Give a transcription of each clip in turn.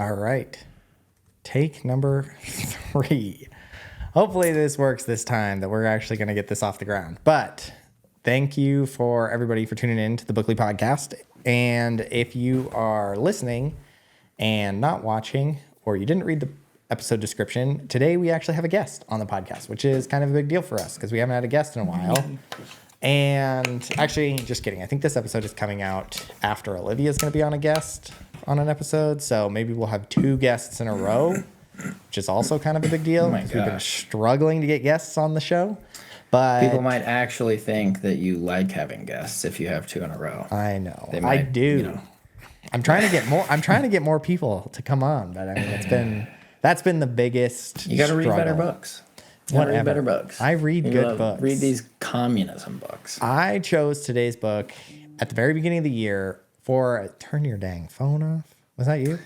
All right. Take number 3. Hopefully this works this time, that we're actually going to get this off the ground. But thank you for everybody for tuning in to the Bookly Podcast. And if you are listening and not watching, or you didn't read the episode description, today we actually have a guest on the podcast, which is kind of a big deal for us because we haven't had a guest in a while. And actually, just kidding. I think this episode is coming out after Olivia's going to be on an episode. So maybe we'll have 2 guests in a row, which is also kind of a big deal. We've been struggling to get guests on the show. But people might actually think that you like having guests if you have 2 in a row. I know. I do. You know. I'm trying to get more people to come on, but I mean that's been the biggest. You got to read better books. Read better books. I read good books. Read these communism books. I chose today's book at the very beginning of the year for turn your dang phone off. Was that you?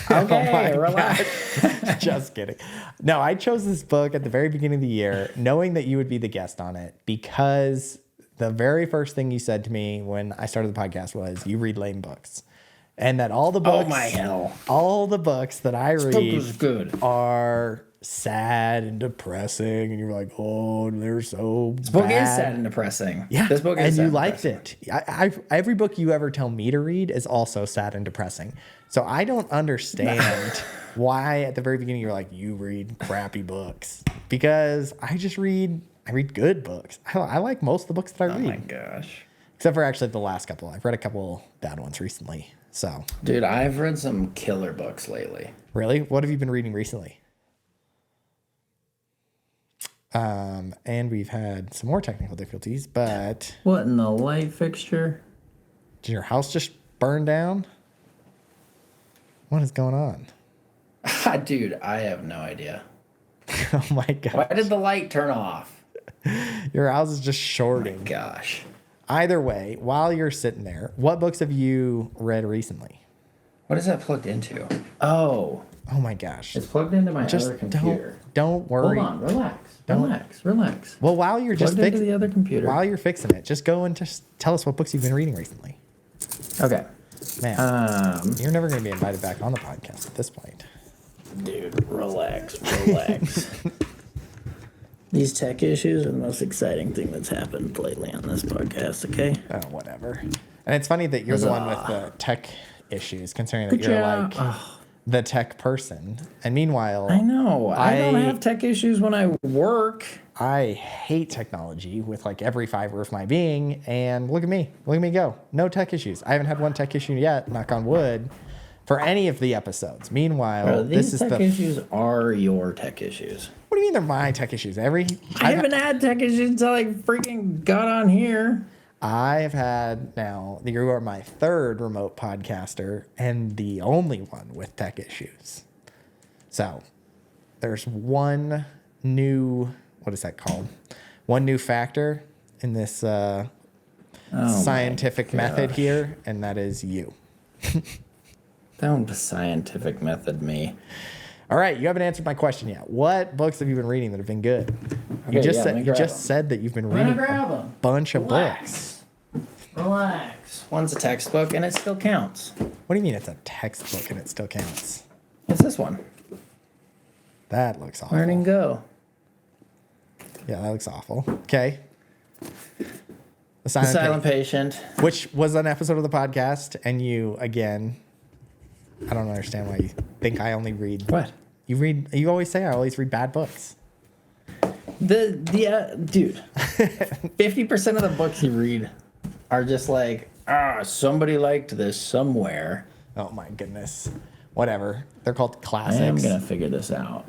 Okay, relax. Just kidding. No, I chose this book at the very beginning of the year, knowing that you would be the guest on it, because the very first thing you said to me when I started the podcast was, "You read lame books," and that all the books, all the books that I read are sad and depressing, and you're like, "Oh, they're so This book is sad and depressing." Yeah, this book is and sad you liked it. Every book you ever tell me to read is also sad and depressing. So I don't understand why at the very beginning you're like, "You read crappy books," because I read good books. I like most of the books that I read. Oh my gosh! Except for actually the last couple. I've read a couple bad ones recently. So, dude, I've read some killer books lately. Really? What have you been reading recently? And we've had some more technical difficulties, but... What in the light fixture? Did your house just burn down? What is going on? Dude, I have no idea. Oh my gosh. Why did the light turn off? Your house is just shorting. Oh my gosh. Either way, while you're sitting there, what books have you read recently? What is that plugged into? Oh my gosh. It's plugged into my other computer. Don't worry. Hold on, relax. Well, while you're just fixing the other computer. While you're fixing it, just go and just tell us what books you've been reading recently. Okay. Man, you're never going to be invited back on the podcast at this point. Dude, relax. These tech issues are the most exciting thing that's happened lately on this podcast, okay? Oh, whatever. And it's funny that you're the one with the tech issues, considering that you're like the tech person. And meanwhile... I know. I don't have tech issues when I work. I hate technology with like every fiber of my being. And look at me. Look at me go. No tech issues. I haven't had one tech issue yet, knock on wood, for any of the episodes. Meanwhile, these tech issues are your tech issues. What do you mean they're my tech issues? I haven't had tech issues until I freaking got on here. I've had you are my 3rd remote podcaster and the only one with tech issues. So there's one new, what is that called? One new factor in this scientific method here, and that is you. Don't scientific method me. All right, you haven't answered my question yet. What books have you been reading that have been good? Okay, you just said that you've been reading a bunch of books. Relax. One's a textbook and it still counts. What do you mean it's a textbook and it still counts? It's this one. That looks awful. Learn and Go. Yeah, that looks awful. Okay. The Silent Patient. Which was an episode of the podcast, and you, again... I don't understand why you think I only read... What? You always say I always read bad books. Dude, 50% of the books you read are just like, somebody liked this somewhere. Oh my goodness. Whatever. They're called classics. I am going to figure this out.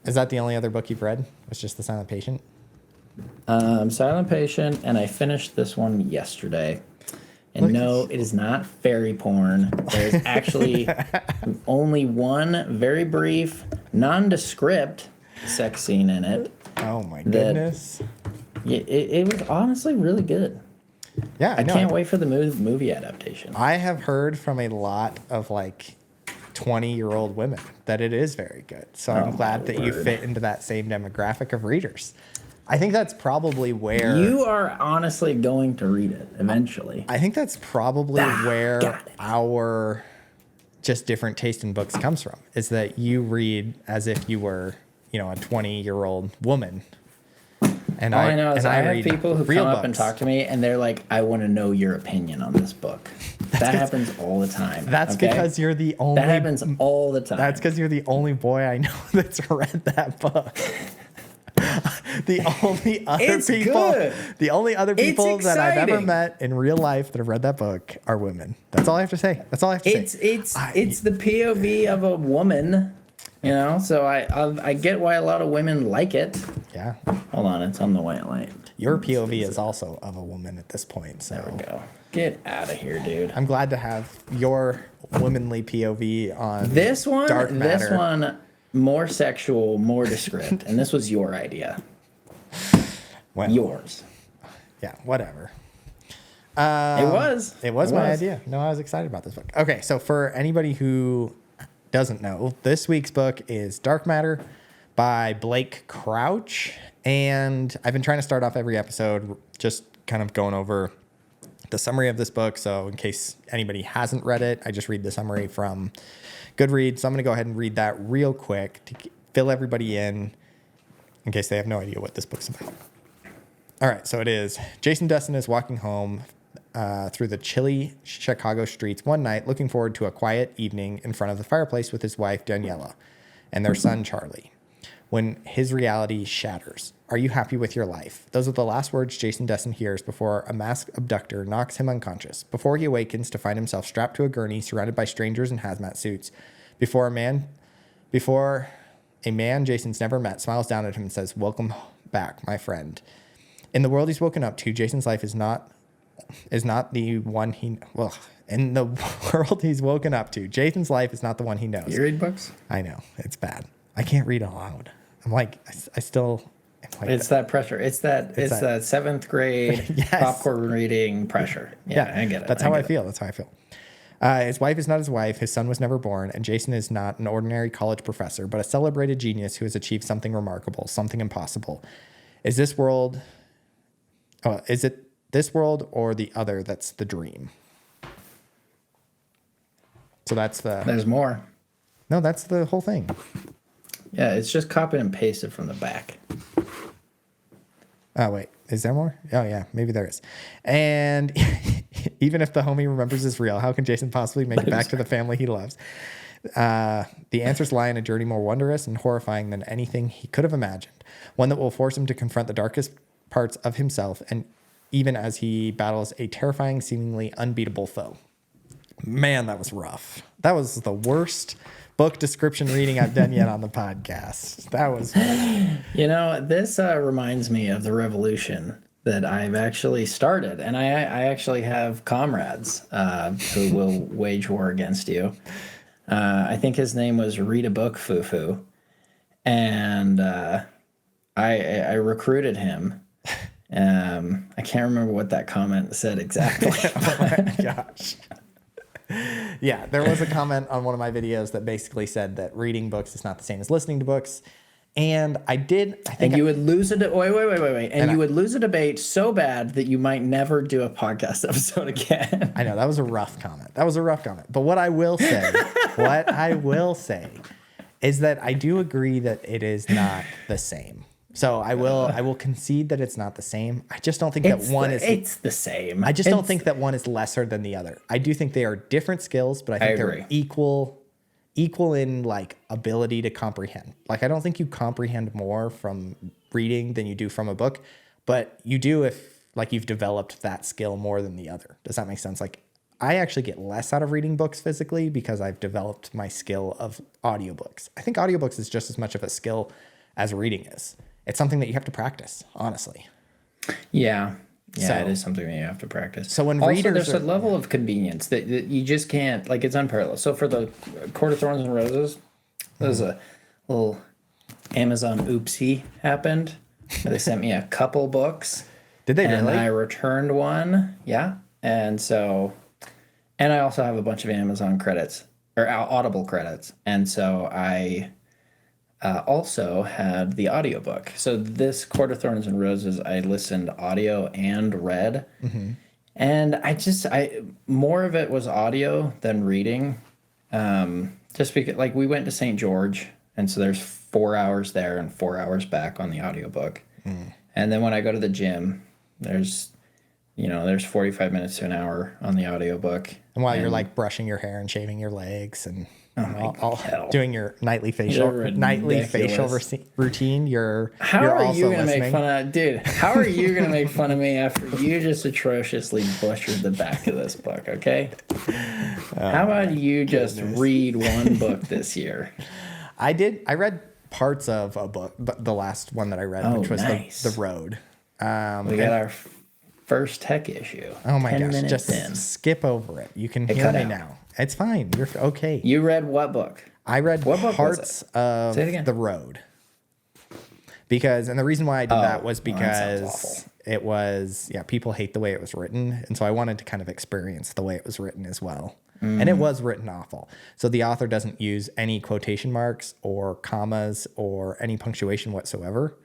Is that the only other book you've read? It's just The Silent Patient? Silent Patient, and I finished this one yesterday. And no, it is not fairy porn. There's actually only one very brief, nondescript sex scene in it. Oh my goodness. It was honestly really good. Yeah, I can't wait for the movie adaptation. I have heard from a lot of like 20-year-old women that it is very good. So I'm glad that you fit into that same demographic of readers. I think that's probably where... You are honestly going to read it eventually. I think that's probably where our just different taste in books comes from, is that you read as if you were, a 20-year-old woman. And All I know is I have read people who real come up and books. talk to me, and they're like, I want to know your opinion on this book. That happens all the time. That's okay? because you're the only... That happens all the time. That's because you're the only boy I know that's read that book. The only other people that I've ever met in real life that have read that book are women. That's all I have to say. It's the POV of a woman, so I get why a lot of women like it. Yeah. Hold on, it's on the white light. Your POV is also of a woman at this point. So there we go. Get out of here, dude. I'm glad to have your womanly POV on this one. Dark Matter. This one, more sexual, more descript, and this was your idea. Well, yours. Yeah, whatever. It was my idea. No, I was excited about this book. Okay, so for anybody who doesn't know, this week's book is Dark Matter by Blake Crouch. And I've been trying to start off every episode just kind of going over the summary of this book. So in case anybody hasn't read it, I just read the summary from Goodreads. So I'm going to go ahead and read that real quick to fill everybody in case they have no idea what this book's about. All right, so it is. Jason Dessen is walking home through the chilly Chicago streets one night, looking forward to a quiet evening in front of the fireplace with his wife, Daniela, and their son, Charlie, when his reality shatters. Are you happy with your life? Those are the last words Jason Dessen hears before a masked abductor knocks him unconscious, before he awakens to find himself strapped to a gurney surrounded by strangers in hazmat suits, before a man Jason's never met smiles down at him and says, "Welcome back, my friend." In the world he's woken up to, Jason's life is not the one in the world he's woken up to, Jason's life is not the one he knows. You read books? I know, it's bad. I can't read aloud. I'm like, I still... It's that pressure. It's that 7th grade yes. popcorn reading pressure. Yeah, I get it. That's how I feel. His wife is not his wife. His son was never born. And Jason is not an ordinary college professor, but a celebrated genius who has achieved something remarkable, something impossible. Is it this world or the other that's the dream? So that's the... There's more. No, that's the whole thing. Yeah, it's just copied and pasted from the back. Oh, wait. Is there more? Oh, yeah. Maybe there is. And even if the homie remembers is real, how can Jason possibly make it back to the family he loves? The answers lie in a journey more wondrous and horrifying than anything he could have imagined. One that will force him to confront the darkest parts of himself, and even as he battles a terrifying, seemingly unbeatable foe. Man, that was rough. That was the worst book description reading I've done yet on the podcast. That was... This reminds me of the revolution that I've actually started. And I actually have comrades who will wage war against you. I think his name was Read a Book Foo-Foo. And I recruited him. I can't remember what that comment said exactly. Oh my gosh. Yeah, there was a comment on one of my videos that basically said that reading books is not the same as listening to books. And I think you would lose wait. And you would lose a debate so bad that you might never do a podcast episode again. I know, that was a rough comment. But what I will say, is that I do agree that it is not the same. So I will concede that it's not the same. I just don't think it's the same. I just don't think that one is lesser than the other. I do think they are different skills, but I think they're equal in like ability to comprehend. Like, I don't think you comprehend more from reading than you do from a book, but you do if like you've developed that skill more than the other. Does that make sense? Like, I actually get less out of reading books physically because I've developed my skill of audiobooks. I think audiobooks is just as much of a skill as reading is. It's something that you have to practice, honestly. Yeah, it is something that you have to practice. So when there's a level of convenience that you just can't, like, it's unparalleled. So for the Court of Thorns and Roses, there's a little Amazon oopsie happened. They sent me a couple books. Did they really? And I returned one, yeah. And I also have a bunch of Amazon credits, or Audible credits. And so I... also had the audiobook. So this Court of Thorns and Roses, I listened audio and read. Mm-hmm. And I more of it was audio than reading. Just because, like, we went to St. George, and so there's 4 hours there and 4 hours back on the audiobook. And then when I go to the gym, there's 45 minutes to an hour on the audiobook. And while you're like brushing your hair and shaving your legs and all hell. doing your nightly facial routine, you're How are you gonna listening. make fun of, dude? How are you gonna make fun of me after you just atrociously butchered the back of this book? Okay. How about you just read one book this year? I read parts of a book, the last one that I read, which was nice. the Road. We got our first tech issue. Oh my 10 gosh! minutes Just in. skip over it. You can hear cut me out. now. It's fine. You're okay. You read what book? I read What book was parts it? of Say it again. The Road. And the reason why I did that was well, that sounds because awful. it was, people hate the way it was written. And so I wanted to kind of experience the way it was written as well. And it was written awful. So the author doesn't use any quotation marks or commas or any punctuation whatsoever.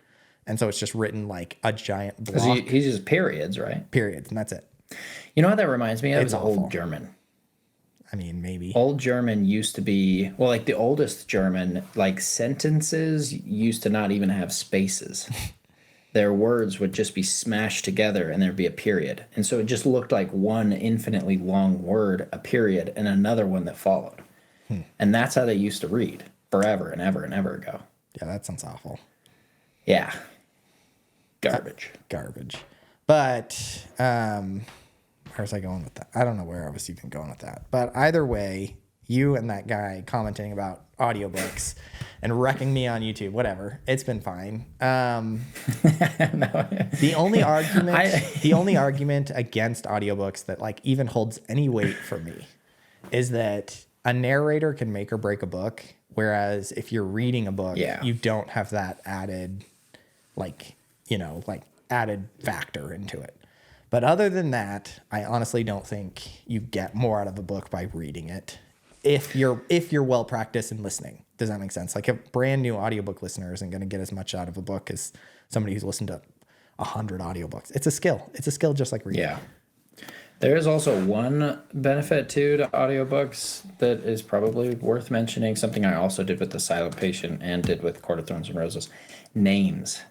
And so it's just written like a giant block, He's just periods, right? periods, and that's it. You know what that reminds me of? It's Is awful. Old German. I mean, maybe. Old German used to be, well, like the oldest German, like sentences used to not even have spaces. Their words would just be smashed together and there'd be a period. And so it just looked like one infinitely long word, a period, and another one that followed. And that's how they used to read forever and ever and ever ago. Yeah, that sounds awful. Yeah. Garbage. Garbage. But where was I going with that? I don't know where I was even going with that. But either way, you and that guy commenting about audiobooks and wrecking me on YouTube, whatever, it's been fine. The only argument against audiobooks that like even holds any weight for me is that a narrator can make or break a book, whereas if you're reading a book, you don't have that added added factor into it. But other than that, I honestly don't think you get more out of a book by reading it if you're well practiced in listening. Does that make sense? Like a brand new audiobook listener isn't going to get as much out of a book as somebody who's listened to 100 audiobooks. It's a skill. It's a skill just like reading. Yeah. There is also one benefit to audiobooks that is probably worth mentioning, something I also did with The Silent Patient and did with Court of Thorns and Roses. Names.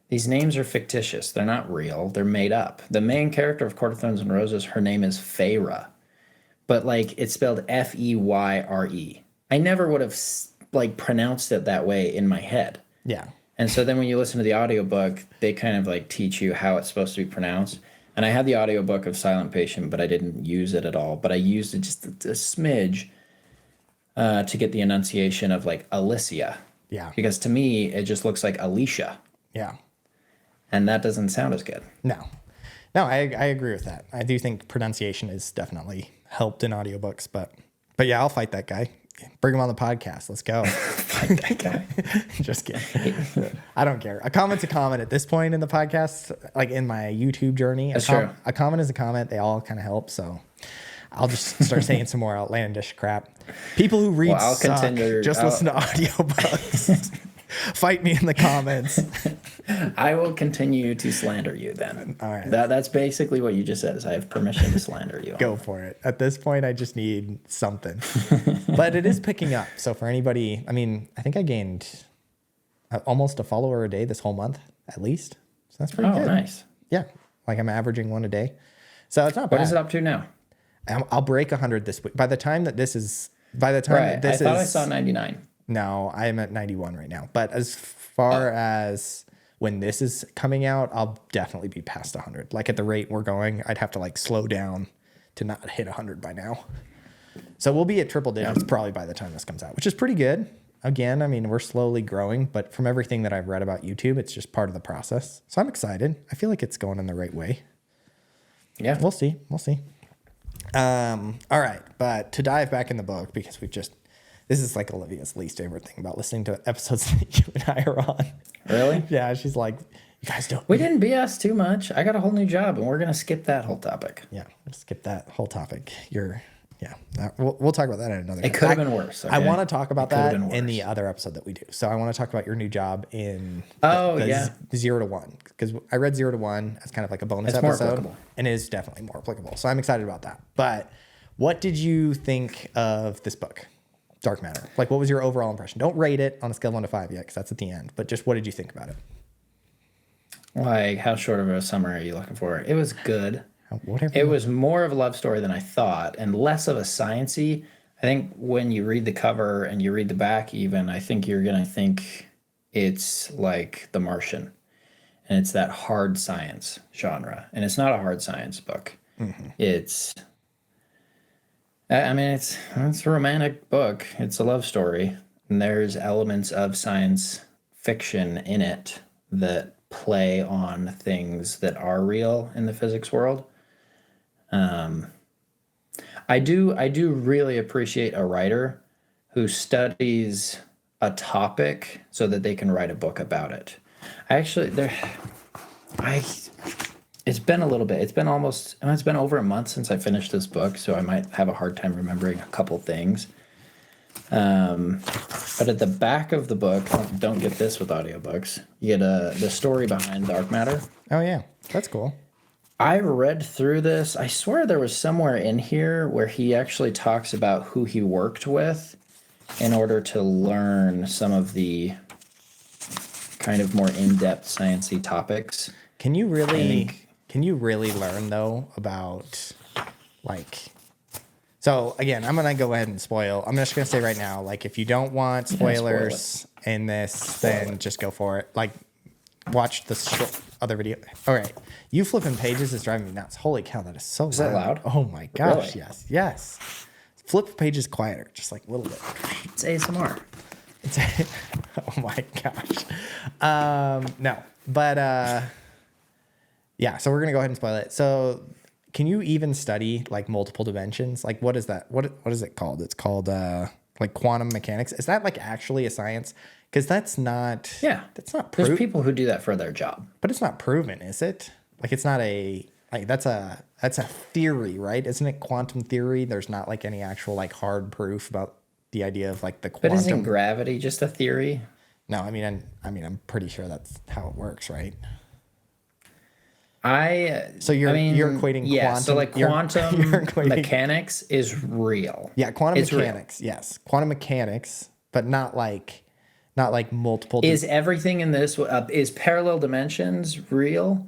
These names are fictitious. They're not real. They're made up. The main character of Court of Thorns and Roses, her name is Feyre. But, like, it's spelled F-E-Y-R-E. I never would have, like, pronounced it that way in my head. Yeah. And so then when you listen to the audiobook, they kind of, like, teach you how it's supposed to be pronounced. And I had the audiobook of Silent Patient, but I didn't use it at all. But I used it just a smidge to get the enunciation of, like, Alicia. Yeah. Because to me, it just looks like Alicia. Yeah. And that doesn't sound as good. No, I agree with that. I do think pronunciation is definitely helped in audiobooks, but yeah, I'll fight that guy. Bring him on the podcast. Let's go. Fight that guy. Just kidding. I don't care. A comment's a comment at this point in the podcast, like in my YouTube journey. That's true. A comment is a comment. They all kind of help. So I'll just start saying some more outlandish crap. People who read I'll suck. continue. Just listen to audiobooks. Fight me in the comments. I will continue to slander you then. All right. That's basically what you just said, is I have permission to slander you. Go for it. At this point, I just need something. But it is picking up. So for anybody, I mean, I think I gained almost a follower a day this whole month, at least. So that's pretty good. Oh, nice. Yeah. Like I'm averaging one a day. So it's not bad. What is it up to now? I'll break 100 this week. By the time that this is, I thought I saw 99. No, I'm at 91 right now. But as far as when this is coming out, I'll definitely be past 100. Like at the rate we're going, I'd have to like slow down to not hit 100 by now. So we'll be at triple digits probably by the time this comes out, which is pretty good. Again, I mean, we're slowly growing, but from everything that I've read about YouTube, it's just part of the process. So I'm excited. I feel like it's going in the right way. Yeah. We'll see. All right. But to dive back in the book, because this is like Olivia's least favorite thing about listening to episodes that you and I are on. Really? Yeah. She's like, you guys don't. We didn't BS too much. I got a whole new job, and we're going to skip that whole topic. Yeah. Skip that whole topic. We'll talk about that in another. It could have been worse. Okay? I want to talk about that in worse. the other episode that we do. So I want to talk about your new job in 0 to 1, because I read 0 to 1 as kind of like a bonus It's more episode, applicable. and it is definitely more applicable. So I'm excited about that. But What did you think of this book, Dark Matter? Like, what was your overall impression? Don't rate it on a scale of 1 to 5 yet, because that's at the end. But just what did you think about it? Like, how short of a summary are you looking for? It was good. Whatever. It was more of a love story than I thought, and less of a science-y. I think when you read the cover and you read the back even, I think you're going to think it's like The Martian. And it's that hard science genre. And it's not a hard science book. Mm-hmm. It's a romantic book. It's a love story. And there's elements of science fiction in it that play on things that are real in the physics world. I do really appreciate a writer who studies a topic so that they can write a book about it. It's been a little bit. It's been over a month since I finished this book, so I might have a hard time remembering a couple things. But at the back of the book, don't get this with audiobooks, you get the story behind Dark Matter. Oh, yeah. That's cool. I read through this. I swear there was somewhere in here where he actually talks about who he worked with in order to learn some of the kind of more in-depth sciencey topics. Can you really learn though about like? So again, I'm gonna go ahead and spoil. I'm just gonna say right now, like if you don't want spoilers in this, then just go for it. Like watch the other video. All right, you flipping pages is driving me nuts. Holy cow, that is so loud. Is that loud? Oh my gosh, Really? yes. Flip pages quieter, just like a little bit. It's ASMR. Oh my gosh. No, but yeah, so we're going to go ahead and spoil it. So can you even study like multiple dimensions? Like what is that? What is it called? It's called like quantum mechanics. Is that like actually a science? Because that's not proven. There's people who do that for their job. But it's not proven, is it? Like it's not that's a theory, right? Isn't it quantum theory? There's not like any actual like hard proof about the idea of like the quantum. But isn't gravity just a theory? No, I'm pretty sure that's how it works, right? So you're equating quantum. So like quantum mechanics is real. Yeah, quantum mechanics. Real. Yes, quantum mechanics, but not like multiple. Is everything in this is parallel dimensions real?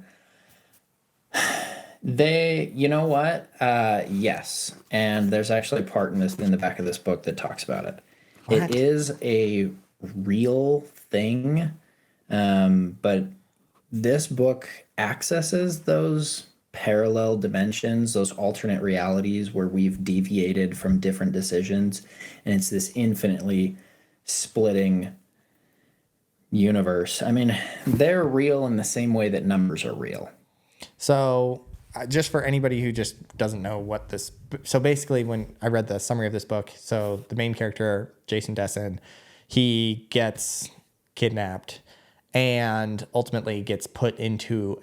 You know what? Yes, and there's actually a part in the back of this book that talks about it. What? It is a real thing, but this book accesses those parallel dimensions, those alternate realities where we've deviated from different decisions, and it's this infinitely splitting universe. I mean, they're real in the same way that numbers are real. So just for anybody who just doesn't know what this, so basically when I read the summary of this book, so the main character, Jason Dessen, he gets kidnapped and ultimately gets put into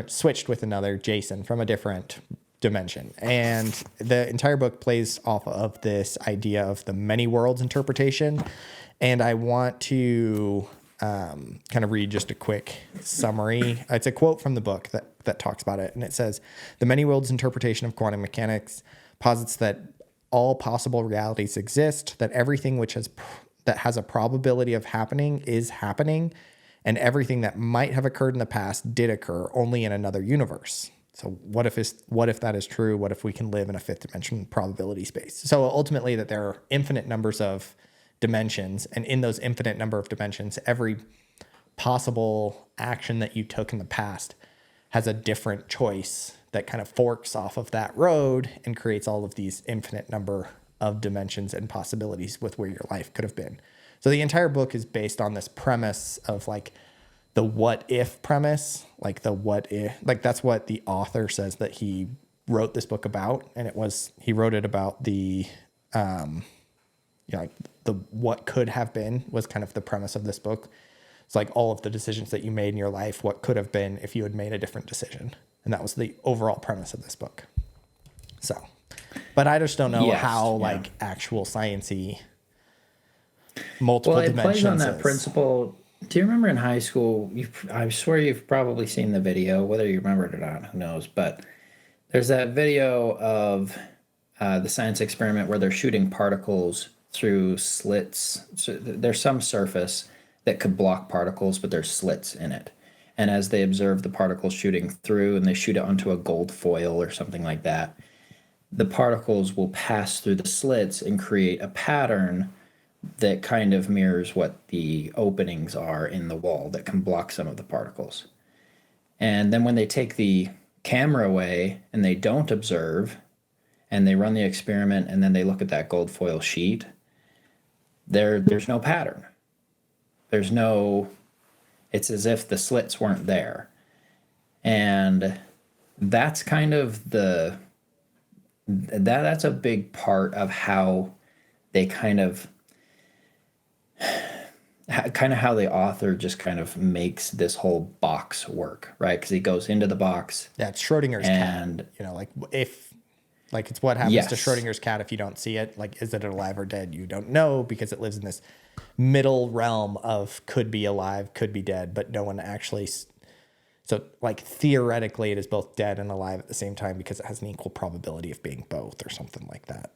switched with another Jason from a different dimension. And the entire book plays off of this idea of the many worlds interpretation. And I want to kind of read just a quick summary. It's a quote from the book that talks about it. And it says, the many worlds interpretation of quantum mechanics posits that all possible realities exist, that everything that has a probability of happening is happening, and everything that might have occurred in the past did occur, only in another universe. So what if that is true? What if we can live in a fifth dimension probability space? So ultimately that there are infinite numbers of dimensions, and in those infinite number of dimensions, every possible action that you took in the past has a different choice that kind of forks off of that road and creates all of these infinite number of dimensions and possibilities with where your life could have been. So the entire book is based on this premise of like the what if premise, like the what if, like that's what the author says that he wrote this book about. And he wrote it about the, like the what could have been was kind of the premise of this book. It's like all of the decisions that you made in your life, what could have been if you had made a different decision. And that was the overall premise of this book. So, but I just don't know how like actual sciencey multiple dimensions. Well, it plays on that principle. Do you remember in high school, I swear you've probably seen the video, whether you remember it or not, who knows, but there's that video of the science experiment where they're shooting particles through slits. So there's some surface that could block particles, but there's slits in it. And as they observe the particles shooting through and they shoot it onto a gold foil or something like that, the particles will pass through the slits and create a pattern that kind of mirrors what the openings are in the wall that can block some of the particles. And then when they take the camera away and they don't observe and they run the experiment and then they look at that gold foil sheet, there's no pattern. There's no, it's as if the slits weren't there. And that's kind of that's a big part of how they kind of how the author just kind of makes this whole box work, right? Because he goes into the box. Yeah, it's Schrodinger's cat. You know, like if, like it's what happens to Schrodinger's cat if you don't see it. Like, is it alive or dead? You don't know because it lives in this middle realm of could be alive, could be dead, but no one actually. So, like, theoretically, it is both dead and alive at the same time because it has an equal probability of being both or something like that.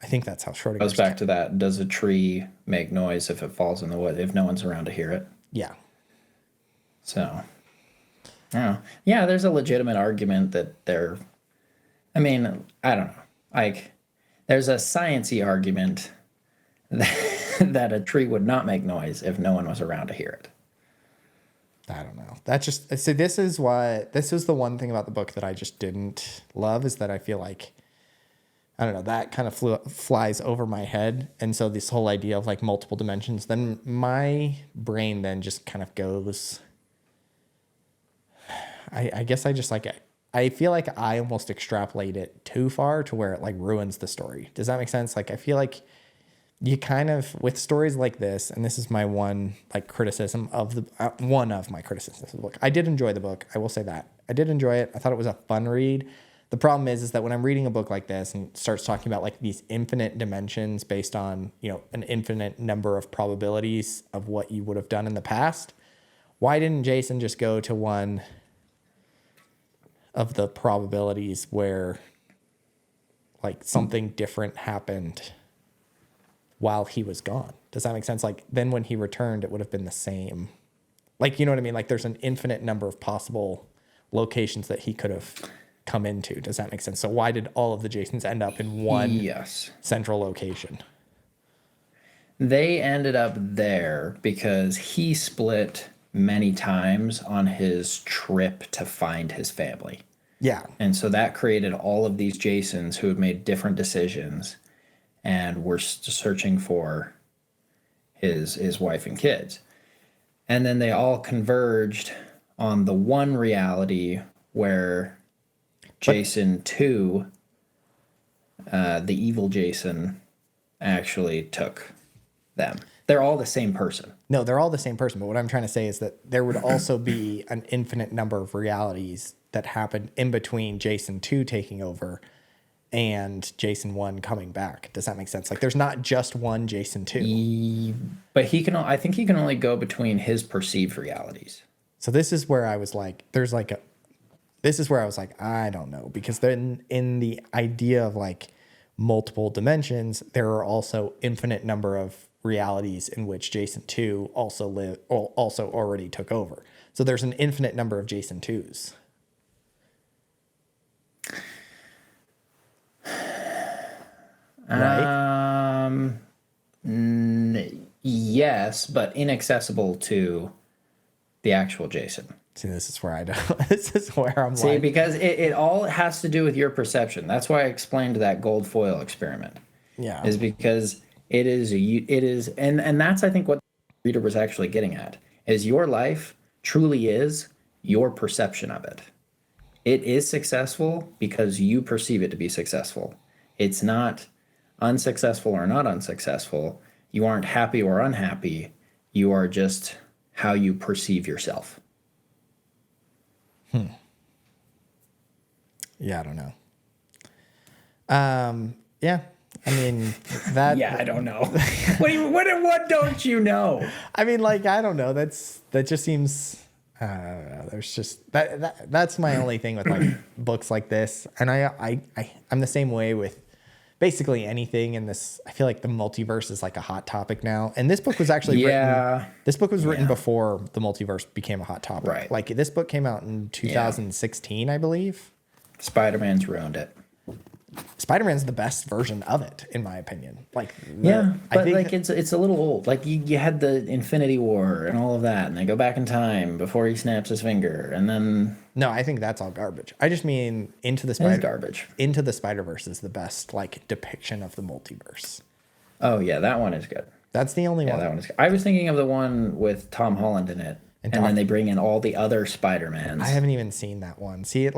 I think that's how Schrodinger's goes back to that. Does a tree make noise if it falls in the wood, if no one's around to hear it? Yeah. So, yeah, there's a legitimate argument that they're, I mean, I don't know. Like, there's a sciencey argument that a tree would not make noise if no one was around to hear it. I don't know. That just, so this is the one thing about the book that I just didn't love is that I feel like, I don't know, that kind of flies over my head. And so this whole idea of like multiple dimensions, then my brain then just kind of goes, I guess I just like, I feel like I almost extrapolate it too far to where it like ruins the story. Does that make sense? Like, I feel like you kind of, with stories like this, and this is my one like criticism of the, one of my criticisms of the book. I did enjoy the book. I will say that. I did enjoy it. I thought it was a fun read. The problem is that when I'm reading a book like this and it starts talking about like these infinite dimensions based on, you know, an infinite number of probabilities of what you would have done in the past, why didn't Jason just go to one of the probabilities where like something different happened while he was gone? Does that make sense? Like then when he returned, it would have been the same. Like, you know what I mean? Like there's an infinite number of possible locations that he could have come into. Does that make sense? So why did all of the Jasons end up in one central location? They ended up there because he split many times on his trip to find his family. Yeah. And so that created all of these Jasons who had made different decisions and were searching for his wife and kids. And then they all converged on the one reality where Jason 2, the evil Jason, actually took them. They're all the same person. No, they're all the same person. But what I'm trying to say is that there would also be an infinite number of realities that happened in between Jason 2 taking over and Jason 1 coming back. Does that make sense? Like there's not just one Jason 2. But I think he can only go between his perceived realities. So this is where I was like, I don't know, because then in the idea of like multiple dimensions, there are also infinite number of realities in which Jason 2 also already took over. So there's an infinite number of Jason 2s. Right? Yes, but inaccessible to the actual Jason. See, this is where I don't. This is where I'm like. See, because it all has to do with your perception. That's why I explained that gold foil experiment. Yeah. Is because it is, and that's I think what the reader was actually getting at is your life truly is your perception of it. It is successful because you perceive it to be successful. It's not unsuccessful or not unsuccessful. You aren't happy or unhappy. You are just how you perceive yourself. Yeah, I don't know. Yeah, I mean that. Yeah, I don't know. What don't you know? I mean, like, I don't know. That just seems. I don't know. There's just that's my only thing with like books like this, and I'm the same way with basically anything in this. I feel like the multiverse is like a hot topic now. And this book was actually written. This book was written before the multiverse became a hot topic. Right. Like this book came out in 2016, I believe. Spider-Man's ruined it. Spider-Man's the best version of it, in my opinion. Like, but like it's a little old. Like you had the Infinity War and all of that, and they go back in time before he snaps his finger, and then no, I think that's all garbage. I just mean Into the Spider-Verse is the best like depiction of the multiverse. Oh yeah, that one is good. That's the only one. That one is good. I was thinking of the one with Tom Holland in it. And then they bring in all the other Spider-Mans. I haven't even seen that one. See it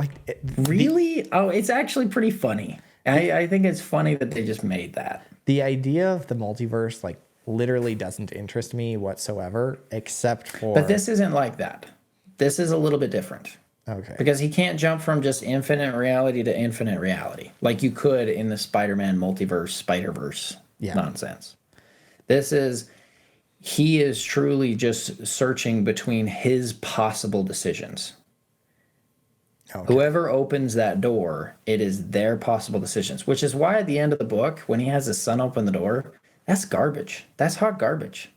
really? It's actually pretty funny. I think it's funny that they just made that. The idea of the multiverse like literally doesn't interest me whatsoever, except for. But this isn't like that. This is a little bit different. Okay. Because he can't jump from just infinite reality to infinite reality like you could in the Spider-Man multiverse, Spider-Verse nonsense. He is truly just searching between his possible decisions. Okay. Whoever opens that door, it is their possible decisions, which is why at the end of the book, when he has his son open the door, that's garbage. That's hot garbage.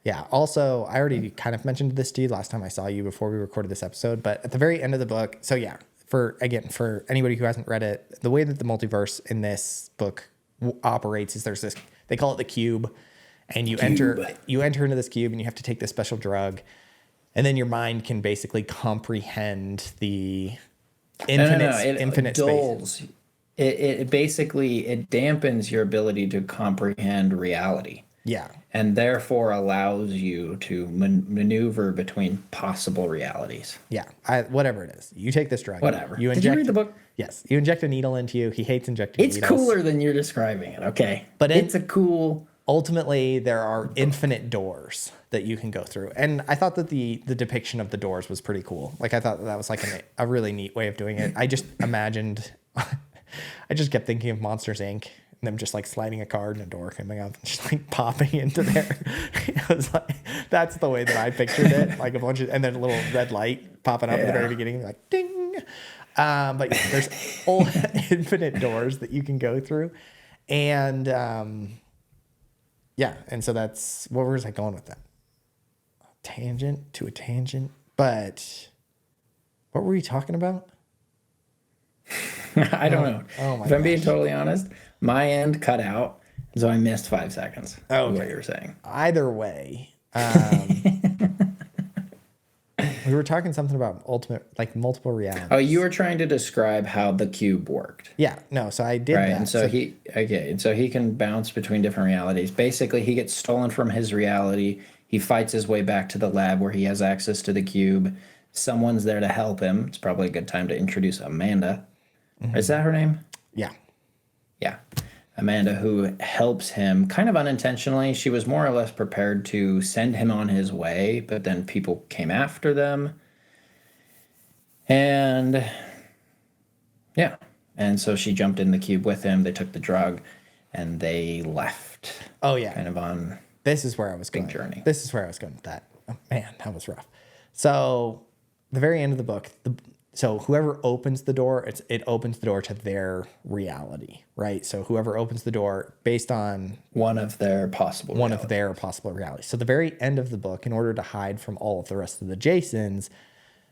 Yeah. Also, I already kind of mentioned this to you last time I saw you before we recorded this episode, but at the very end of the book, so yeah, for anybody who hasn't read it, the way that the multiverse in this book operates is there's this, they call it the cube. And you enter into this cube and you have to take this special drug. And then your mind can basically comprehend the infinite space. It basically dampens your ability to comprehend reality. Yeah. And therefore allows you to maneuver between possible realities. Yeah. Whatever it is. You take this drug. Whatever. Did you read the book? Yes. You inject a needle into you. He hates injecting needles. It's cooler than you're describing it. Okay. But it's a cool... Ultimately, there are infinite doors that you can go through. And I thought that the depiction of the doors was pretty cool. Like, I thought that was like a really neat way of doing it. I just imagined, I just kept thinking of Monsters, Inc. and them just like sliding a card and a door coming up and just like popping into there. It was like, that's the way that I pictured it. Like a bunch of, and then a little red light popping up at the very beginning, like ding. But yeah, there's all infinite doors that you can go through. And, yeah, and so that's, where was I going with that? Tangent to a tangent. But what were we talking about? I don't know. Oh my If I'm being totally honest, my end cut out, so I missed 5 seconds. Oh, what you were saying. Either way, we were talking something about multiple realities. Oh, you were trying to describe how the cube worked. Yeah, no, so I did that. And so he can bounce between different realities. Basically, he gets stolen from his reality. He fights his way back to the lab where he has access to the cube. Someone's there to help him. It's probably a good time to introduce Amanda. Mm-hmm. Is that her name? Yeah. Yeah. Amanda, who helps him kind of unintentionally. She was more or less prepared to send him on his way, but then people came after them. And yeah. And so she jumped in the cube with him. They took the drug and they left. Oh, yeah. Kind of on this is where I was going. Big journey. This is where I was going with that. Oh, man, that was rough. So the very end of the book, so whoever opens the door, it opens the door to their reality, right? So whoever opens the door based on one of their possible realities. So the very end of the book, in order to hide from all of the rest of the Jasons,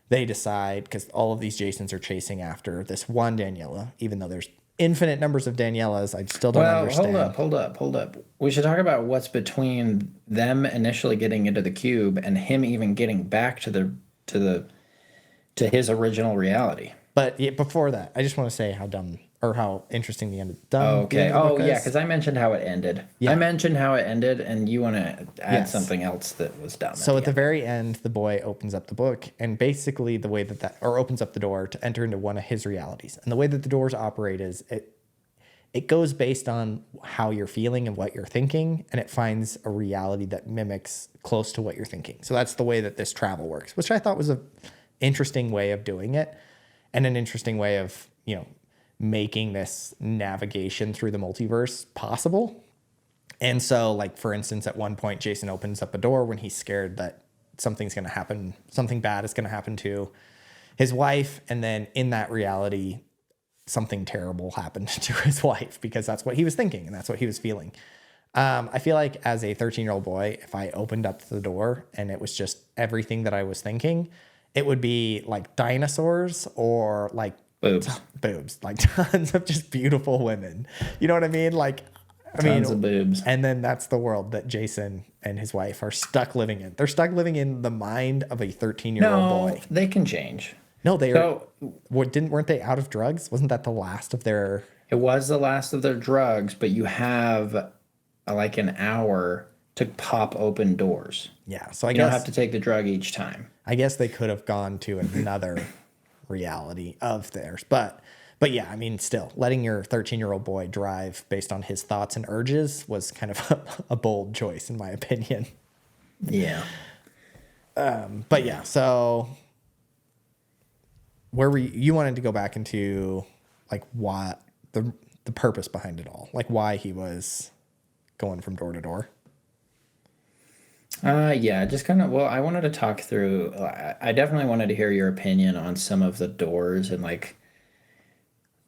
they decide, because all of these Jasons are chasing after this one Daniela, even though there's infinite numbers of Danielas, I still don't understand. Hold up. We should talk about what's between them initially getting into the cube and him even getting back to his original reality. But before that, I just want to say how dumb or how interesting the end. Okay. Oh, yeah, because I mentioned how it ended. Yeah. I mentioned how it ended, and you want to add something else that was dumb. So at the very end, the boy opens up the book, and basically the way or opens up the door to enter into one of his realities. And the way that the doors operate is it goes based on how you're feeling and what you're thinking, and it finds a reality that mimics close to what you're thinking. So that's the way that this travel works, which I thought was a interesting way of doing it, and an interesting way of, making this navigation through the multiverse possible. And so, like, for instance, at one point, Jason opens up a door when he's scared that something's going to happen, something bad is going to happen to his wife. And then in that reality, something terrible happened to his wife, because that's what he was thinking and that's what he was feeling. I feel like as a 13-year-old boy, if I opened up the door and it was just everything that I was thinking, it would be like dinosaurs or like boobs, like tons of just beautiful women. You know what I mean? Like, Tons of boobs. And then that's the world that Jason and his wife are stuck living in. They're stuck living in the mind of a 13-year-old boy. They can change. No, weren't they out of drugs? Wasn't that the last of their... It was the last of their drugs, but you have like an hour to pop open doors. Yeah, so you don't have to take the drug each time. I guess they could have gone to another reality of theirs. But yeah, I mean, still, letting your 13-year-old boy drive based on his thoughts and urges was kind of a bold choice, in my opinion. Yeah. But yeah, so you wanted to go back into like what the purpose behind it all, like why he was going from door to door. Yeah, just kind of, well, I wanted to talk through, I definitely wanted to hear your opinion on some of the doors, and like,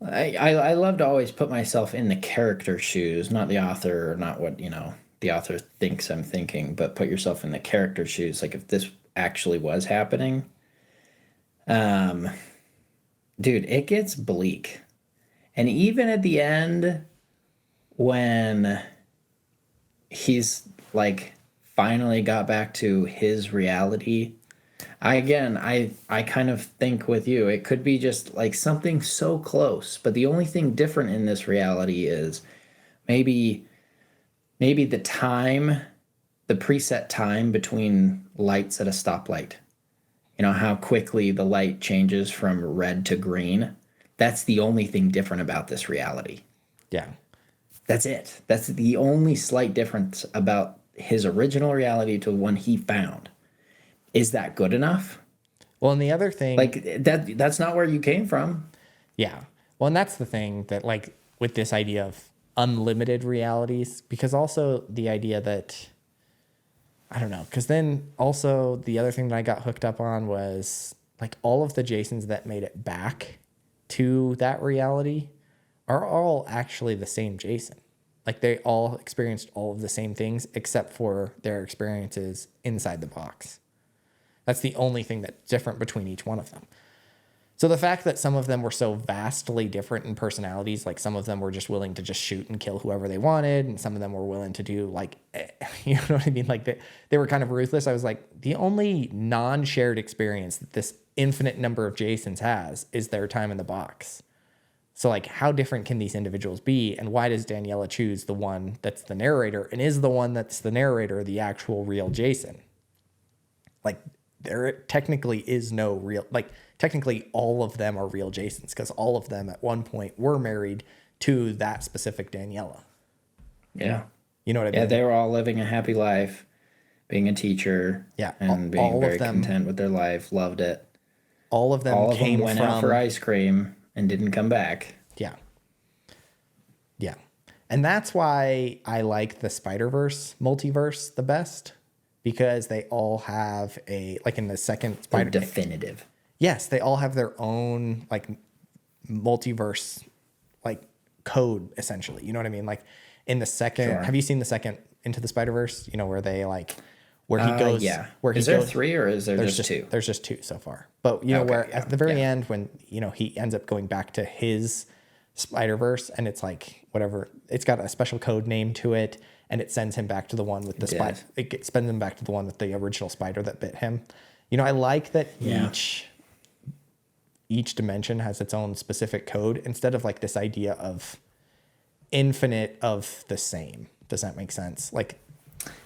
I love to always put myself in the character shoes, not the author, or not what, the author thinks I'm thinking, but put yourself in the character shoes. Like if this actually was happening, dude, it gets bleak. And even at the end, when he's like finally got back to his reality, I kind of think with you, it could be just like something so close, but the only thing different in this reality is maybe the time, the preset time between lights at a stoplight. You know, how quickly the light changes from red to green. That's the only thing different about this reality. Yeah. That's it. That's the only slight difference about his original reality to the one he found. Is that good enough? Well, and the other thing... Like, that's not where you came from. Yeah. Well, and that's the thing that, like, with this idea of unlimited realities, because also the idea that... I don't know, because then also the other thing that I got hooked up on was, like, all of the Jasons that made it back to that reality are all actually the same Jason. Like, they all experienced all of the same things except for their experiences inside the box. That's the only thing that's different between each one of them. So the fact that some of them were so vastly different in personalities, like some of them were just willing to just shoot and kill whoever they wanted, and some of them were willing to do like, you know what I mean? Like they were kind of ruthless. I was like, the only non-shared experience that this infinite number of Jasons has is their time in the box. So like, how different can these individuals be? And why does Daniela choose the one that's the narrator? And is the one that's the narrator the actual real Jason? Like, there technically is no real, like, technically all of them are real Jasons, because all of them at one point were married to that specific Daniela. Yeah. You know what I mean? Yeah, they were all living a happy life, being a teacher. Yeah. And being very content with their life, loved it. All of them went out for ice cream and didn't come back. Yeah. Yeah. And that's why I like the Spider-Verse multiverse the best, because they all have like in the second Spider... definitive. Yes, they all have their own like multiverse like code, essentially. You know what I mean? Like in the second, Sure. Have you seen the second Into the Spider-Verse? You know, where they like, where he goes, yeah. Where is he there goes, 3 or is there just 2? There's just 2 so far. But you know, where at the very end, when, you know, he ends up going back to his Spider-Verse, and it's like, whatever, it's got a special code name to it, and it sends him back to the one with the spider. It sends him back to the one with the original spider that bit him. You know, I like that each dimension has its own specific code, instead of like this idea of infinite of the same. Does that make sense? Like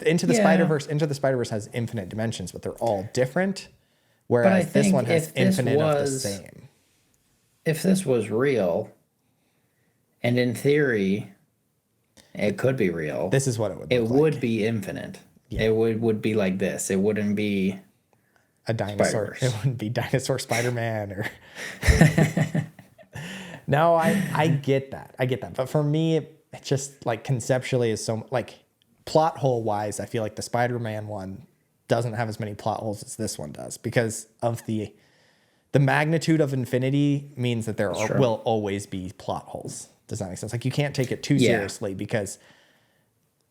Into the Spider-Verse has infinite dimensions, but they're all different. Whereas this one has infinite of the same. If this was real, and in theory, it could be real. This is what it would look like. It would be infinite. Yeah. It would be like this. It wouldn't be a dinosaur. Spider-Verse. It wouldn't be Dinosaur Spider-Man or... No, I get that. But for me, it just like conceptually is so like plot hole wise, I feel like the Spider-Man one doesn't have as many plot holes as this one does, because of the the magnitude of infinity means that there True. will always be plot holes. Does that make sense? Like you can't take it too Yeah. seriously because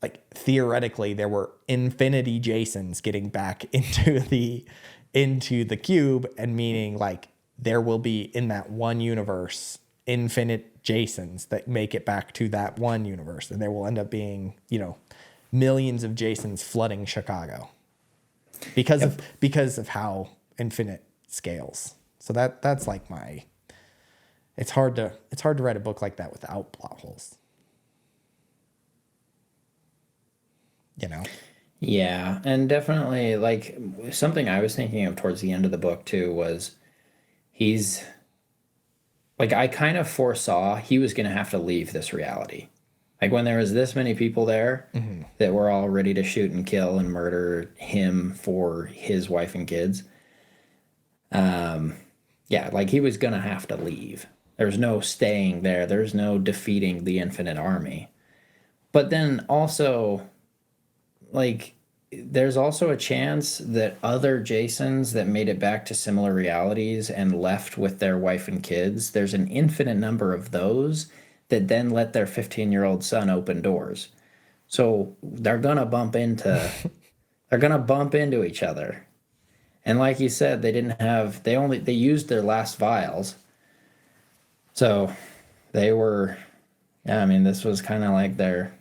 like theoretically there were infinity Jasons getting back into the cube, and meaning like there will be in that one universe infinite Jasons that make it back to that one universe, and there will end up being, you know, millions of Jasons flooding Chicago because of how infinite scales. So that's like it's hard to write a book like that without plot holes. You know? Yeah, and definitely like something I was thinking of towards the end of the book too was he's like I kind of foresaw he was going to have to leave this reality. Like when there was this many people there that were all ready to shoot and kill and murder him for his wife and kids. Yeah, like he was going to have to leave. There's no staying there. There's no defeating the infinite army. But then also like there's also a chance that other Jasons that made it back to similar realities and left with their wife and kids, there's an infinite number of those that then let their 15-year-old son open doors. So they're gonna bump into each other. And like you said, they used their last vials. So they were, yeah, I mean, this was kind of like their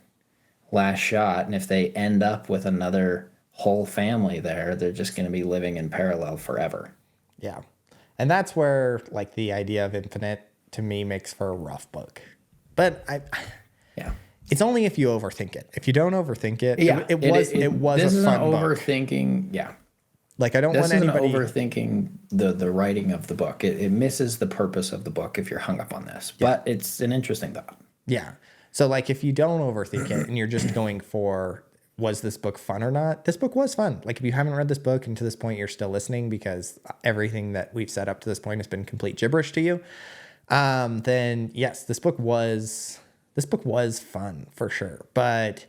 last shot, and if they end up with another whole family there, they're just going to be living in parallel forever. Yeah. And that's where like the idea of infinite to me makes for a rough book. But it's only if you overthink it. If you don't overthink it, it was this a isn't fun book. overthinking. Yeah. Like I don't want This isn't anybody overthinking the writing of the book. It misses the purpose of the book if you're hung up on this. But it's an interesting thought. Yeah. So like if you don't overthink it and you're just going for, was this book fun or not? This book was fun. Like if you haven't read this book and to this point you're still listening because everything that we've said up to this point has been complete gibberish to you, then yes, this book was fun for sure. But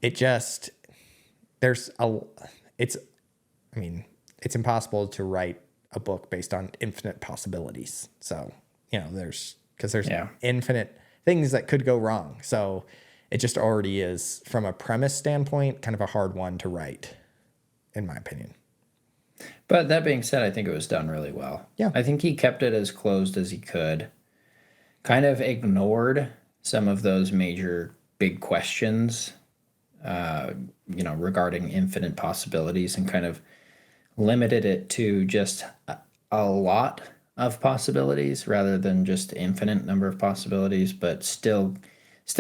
it just it's impossible to write a book based on infinite possibilities. So, you know, there's infinite things that could go wrong. So it just already is, from a premise standpoint, kind of a hard one to write, in my opinion. But that being said, I think it was done really well. Yeah. I think he kept it as closed as he could. Kind of ignored some of those major big questions, regarding infinite possibilities, and kind of limited it to just a lot of possibilities rather than just infinite number of possibilities, but still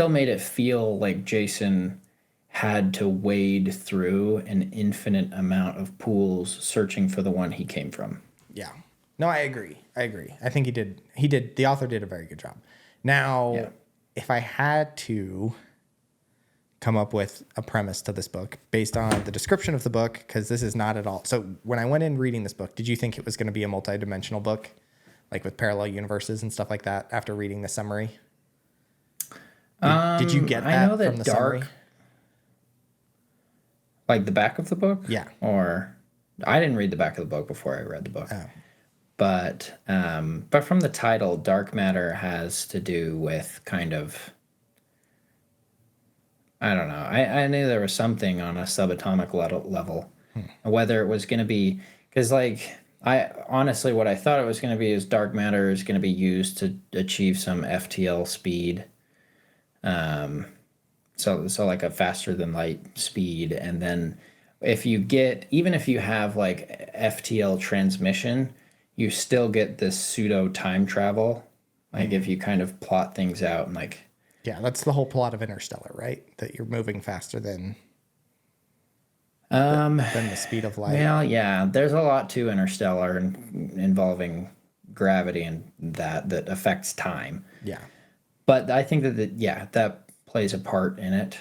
made it feel like Jason had to wade through an infinite amount of pools searching for the one he came from. Yeah. No, I agree. I think the author did a very good job. Now, if I had to come up with a premise to this book based on the description of the book, because this is not at all. So when I went in reading this book, did you think it was going to be a multi-dimensional book, like with parallel universes and stuff like that after reading the summary? Did you get that from the summary? Like the back of the book? Yeah. Or I didn't read the back of the book before I read the book. Oh. But from the title, dark matter has to do with kind of, I don't know. I knew there was something on a subatomic level. Whether it was going to be, because like, honestly, what I thought it was going to be is dark matter is going to be used to achieve some FTL speed. So like a faster than light speed. And then even if you have like FTL transmission, you still get this pseudo time travel. Like if you kind of plot things out and like. Yeah, that's the whole plot of Interstellar, right? That you're moving faster than the speed of light. Well, yeah, there's a lot to Interstellar involving gravity and that affects time. Yeah. But I think that plays a part in it.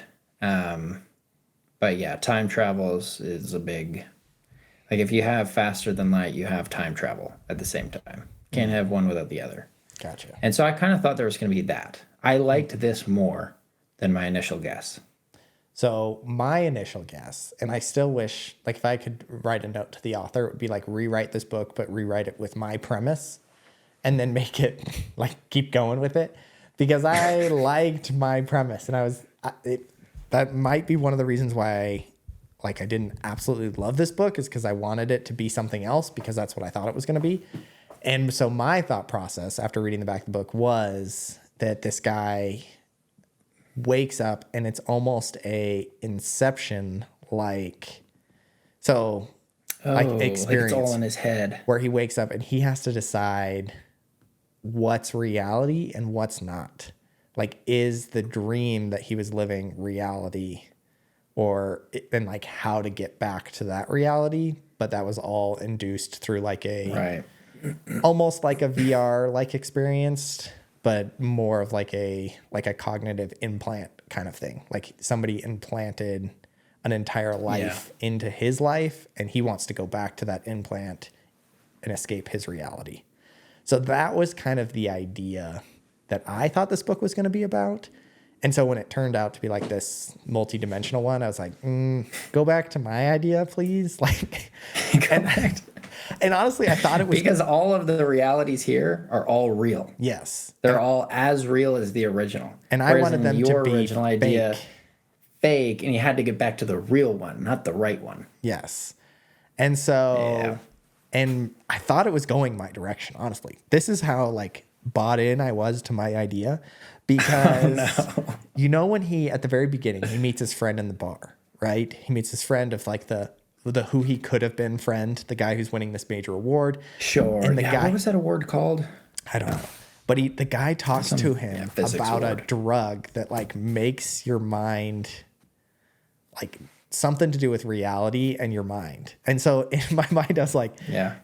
But yeah, time travel is a big, like if you have faster than light, you have time travel at the same time. Can't have one without the other. Gotcha. And so I kind of thought there was going to be that. I liked this more than my initial guess. So my initial guess, and I still wish, like, if I could write a note to the author, it would be like, rewrite this book, but rewrite it with my premise and then make it like keep going with it, because I liked my premise, and that might be one of the reasons why I didn't absolutely love this book, is because I wanted it to be something else, because that's what I thought it was going to be. And so my thought process after reading the back of the book was that this guy wakes up and it's almost a Inception experience. Like it's all in his head. Where he wakes up and he has to decide what's reality and what's not. Like, is the dream that he was living reality, and like how to get back to that reality? But that was all induced through like almost like a VR like experience, but more of like a cognitive implant kind of thing. Like somebody implanted an entire life into his life, and he wants to go back to that implant and escape his reality. So that was kind of the idea that I thought this book was going to be about. And so when it turned out to be like this multi-dimensional one, I was like, go back to my idea, please. Like, and honestly, I thought it was because all of the realities here are all real. Yes. They're all as real as the original. And I wanted them to be original idea fake, and you had to get back to the real one, not the right one. Yes. And so, and I thought it was going my direction, honestly. This is how like bought in I was to my idea, because you know, when he, at the very beginning, he meets his friend in the bar, right? He meets his friend of like the who he could have been friend, the guy who's winning this major award. Sure. And the guy, what was that award called? I don't know. But the guy talks to him about award. A drug that like makes your mind like something to do with reality and your mind. And so in my mind, I was like,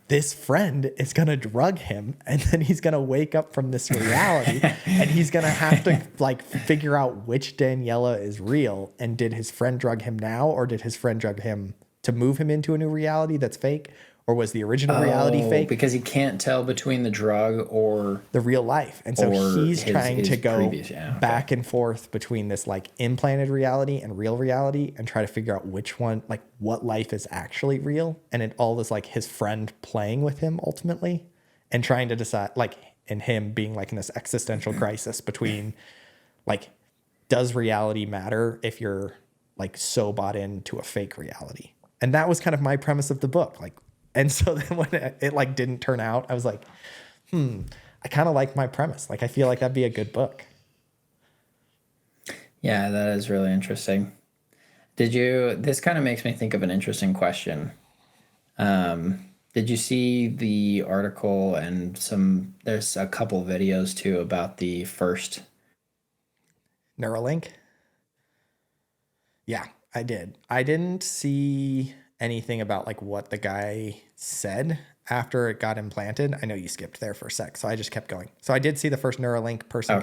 this friend is going to drug him, and then he's going to wake up from this reality and he's going to have to like figure out which Daniela is real. And did his friend drug him now, or did his friend drug him to move him into a new reality that's fake? Or was the original reality fake? Because he can't tell between the drug or the real life. And so he's trying to go back and forth between this like implanted reality and real reality, and try to figure out which one, like what life is actually real. And it all is like his friend playing with him ultimately, and trying to decide, like, and him being like in this existential crisis between like, does reality matter if you're like so bought into a fake reality? And that was kind of my premise of the book. Like, and so then when it like didn't turn out, I was like, I kind of like my premise. Like, I feel like that'd be a good book. Yeah, that is really interesting. This kind of makes me think of an interesting question. Did you see the article and there's a couple videos too about the first Neuralink? Yeah, I did. I didn't see anything about like what the guy said after it got implanted. I know you skipped there for a sec, so I just kept going. So I did see the first Neuralink person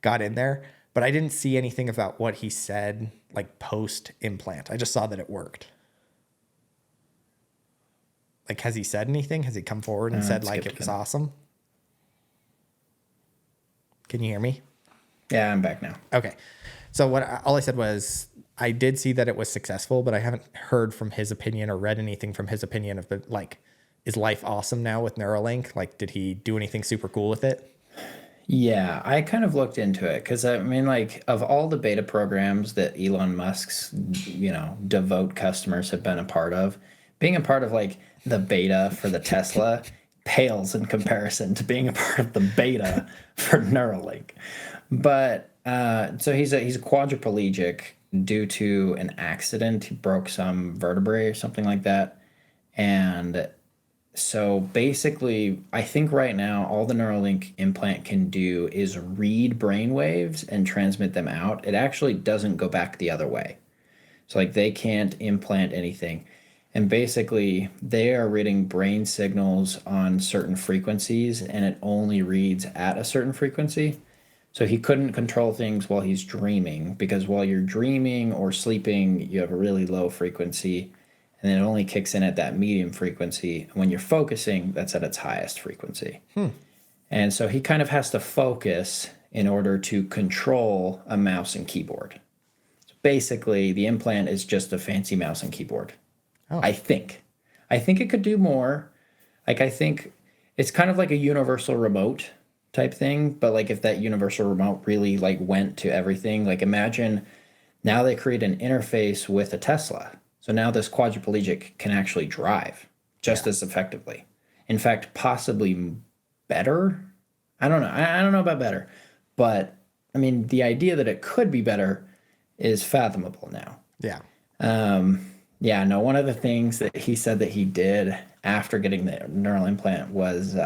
got in there, but I didn't see anything about what he said like post implant. I just saw that it worked. Like, has he said anything? Has he come forward and said like it was awesome? Can you hear me? Yeah, I'm back now. Okay. So all I said was, I did see that it was successful, but I haven't heard from his opinion or read anything from his opinion of like, is life awesome now with Neuralink? Like, did he do anything super cool with it? Yeah, I kind of looked into it because I mean, like, of all the beta programs that Elon Musk's, devout customers have been a part of, being a part of like the beta for the Tesla pales in comparison to being a part of the beta for Neuralink. But so he's a quadriplegic due to an accident. He broke some vertebrae or something like that. And so basically, I think right now all the Neuralink implant can do is read brain waves and transmit them out. It actually doesn't go back the other way. So like they can't implant anything. And basically they are reading brain signals on certain frequencies, and it only reads at a certain frequency. So he couldn't control things while he's dreaming, because while you're dreaming or sleeping, you have a really low frequency, and then it only kicks in at that medium frequency. And when you're focusing, that's at its highest frequency. And so he kind of has to focus in order to control a mouse and keyboard. So basically the implant is just a fancy mouse and keyboard. Oh. I think it could do more. Like, I think it's kind of like a universal remote type thing, but like if that universal remote really like went to everything, like imagine now they create an interface with a Tesla. So now this quadriplegic can actually drive just as effectively. In fact, possibly better. I don't know. I don't know about better, but I mean, the idea that it could be better is fathomable now. Yeah. Yeah, no, one of the things that he said that he did after getting the neural implant was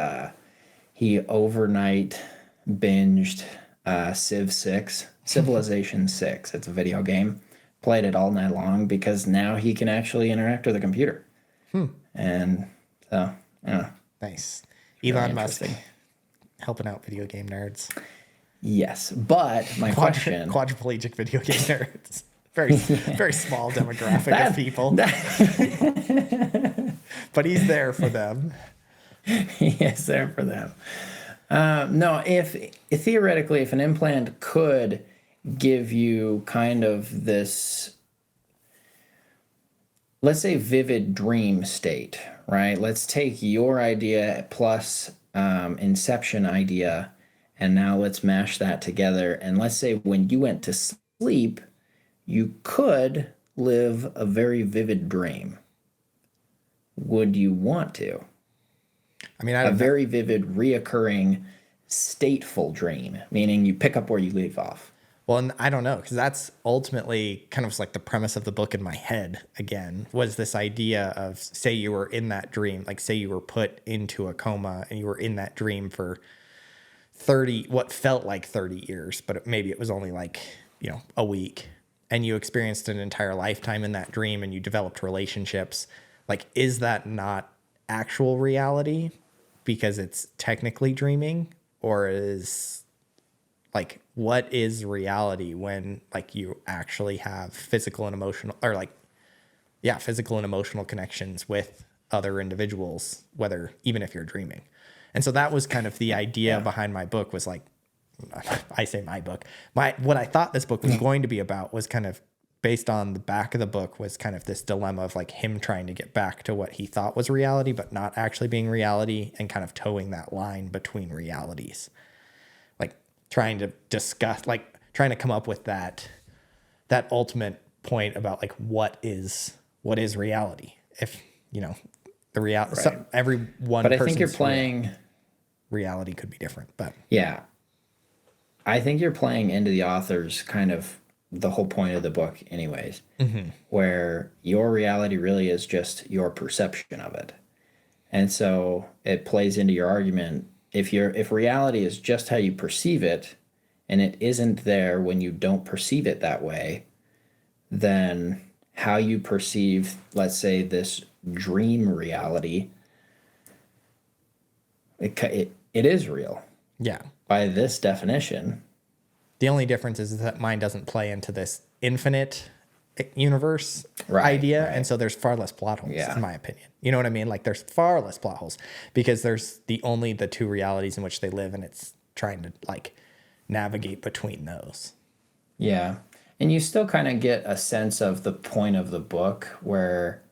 he overnight binged Civilization 6. It's a video game. Played it all night long because now he can actually interact with a computer. And so, yeah. Nice. Elon Musk helping out video game nerds. Yes, but my question... Quadriplegic video game nerds. Very, very small demographic of people. But he's there for them. He is there for them. No, if theoretically, if an implant could give you kind of this, let's say, vivid dream state, right? Let's take your idea plus Inception idea, and now let's mash that together. And let's say when you went to sleep, you could live a very vivid dream. Would you want to? I mean, a very vivid, reoccurring, stateful dream, meaning you pick up where you leave off. Well, and I don't know, because that's ultimately kind of like the premise of the book in my head, again, was this idea of, say you were in that dream, like say you were put into a coma and you were in that dream for 30, what felt like 30 years, but maybe it was only like, a week. And you experienced an entire lifetime in that dream and you developed relationships. Like, is that not actual reality because it's technically dreaming? Or is, like, what is reality when, like, you actually have physical and emotional, or like, yeah, physical and emotional connections with other individuals, whether, even if you're dreaming. And so that was kind of the idea behind my book, was like, I say my book, what I thought this book was going to be about was kind of based on the back of the book, was kind of this dilemma of like him trying to get back to what he thought was reality, but not actually being reality, and kind of towing that line between realities, like trying to discuss, like trying to come up with that ultimate point about like, what is reality? If, the reality, Right. so every one, but I think you're playing reality could be different, but yeah. I think you're playing into the author's kind of the whole point of the book anyways, where your reality really is just your perception of it. And so it plays into your argument. If reality is just how you perceive it, and it isn't there when you don't perceive it that way, then how you perceive, let's say, this dream reality, it is real. yeah. By this definition. The only difference is that mine doesn't play into this infinite universe idea. Right. And so there's far less plot holes, Yeah. in my opinion. You know what I mean? Like, there's far less plot holes because there's only the two realities in which they live, and it's trying to like navigate between those. Yeah. And you still kind of get a sense of the point of the book where,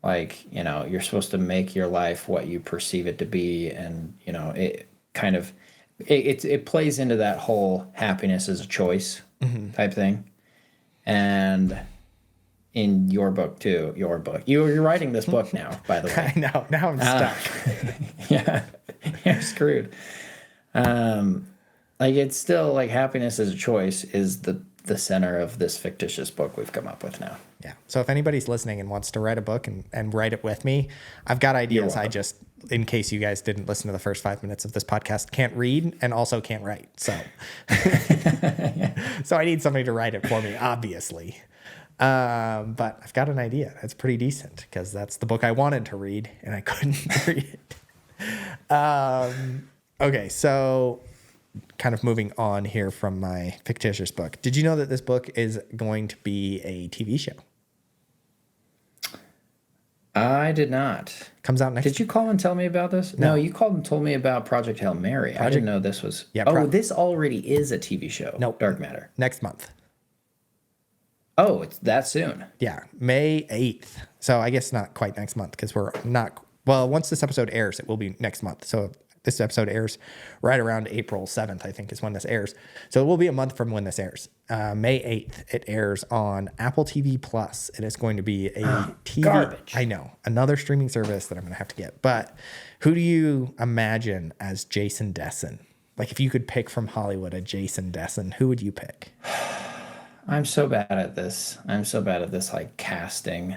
like, you're supposed to make your life what you perceive it to be. And, it kind of, it plays into that whole happiness is a choice type thing. And in your book too, you're writing this book now, by the way. I know. Now I'm stuck. Yeah, you're screwed. Like, it's still like happiness is a choice is the center of this fictitious book we've come up with now. Yeah. So if anybody's listening and wants to write a book and write it with me, I've got ideas. I just, in case you guys didn't listen to the first 5 minutes of this podcast, can't read and also can't write. So, so I need somebody to write it for me, obviously. But I've got an idea. That's pretty decent because that's the book I wanted to read and I couldn't read it. Okay. So kind of moving on here from my fictitious book. Did you know that this book is going to be a TV show? I did not. Comes out next. Did you call and tell me about this? No, you called and told me about Project Hail Mary. I didn't know this was. Yeah, this already is a TV show. Nope. Dark Matter. Next month. Oh, it's that soon. Yeah, May 8th. So I guess not quite next month because we're not, well, once this episode airs, it will be next month. So this episode airs right around April 7th, I think is when this airs. So it will be a month from when this airs. May 8th, it airs on Apple TV Plus. It is going to be a TV. Garbage. I know, another streaming service that I'm going to have to get. But who do you imagine as Jason Dessen? Like if you could pick from Hollywood a Jason Dessen, who would you pick? I'm so bad at this. Like casting.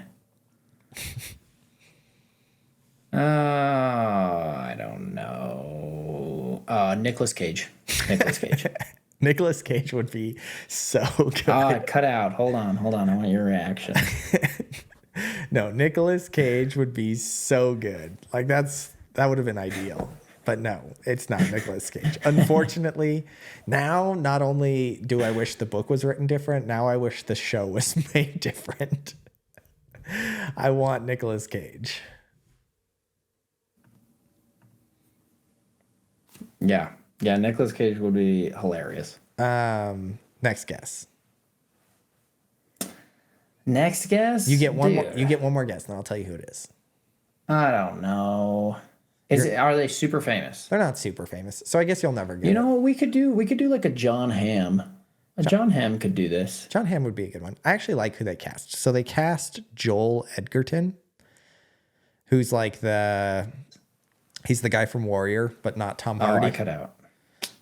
I don't know. Nicolas Cage. Nicolas Cage would be so good. Cut out. Hold on. I want your reaction. No, Nicolas Cage would be so good. Like that would have been ideal. But no, it's not Nicolas Cage. Unfortunately, now not only do I wish the book was written different, now I wish the show was made different. I want Nicolas Cage. Yeah, Nicolas Cage would be hilarious. Next guess. You get one more. You get one more guess, and I'll tell you who it is. I don't know. Are they super famous? They're not super famous, so I guess you'll never get it. You know what we could do? We could do like a John Hamm. John Hamm could do this. John Hamm would be a good one. I actually like who they cast. So they cast Joel Edgerton, who's like he's the guy from Warrior, but not Tom Hardy. Oh, I cut out.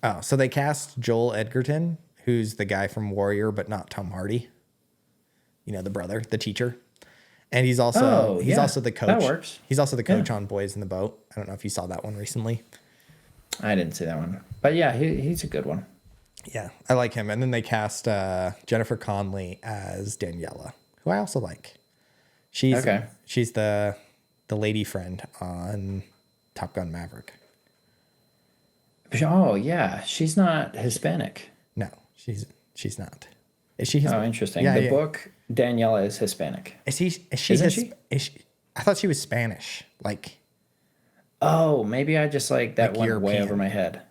Oh, so they cast Joel Edgerton, who's the guy from Warrior, but not Tom Hardy. You know, the brother, the teacher. And he's also also the coach. That works. He's also the coach on Boys in the Boat. I don't know if you saw that one recently. I didn't see that one. But yeah, he's a good one. Yeah, I like him. And then they cast Jennifer Connelly as Daniela, who I also like. She's the lady friend on Top Gun Maverick. Oh yeah, she's not Hispanic. No, she's not. Is she Hispanic? Oh, interesting. The book Daniela is Hispanic. Is she? I thought she was Spanish. Like. Oh, maybe I just that went European. Way over my head.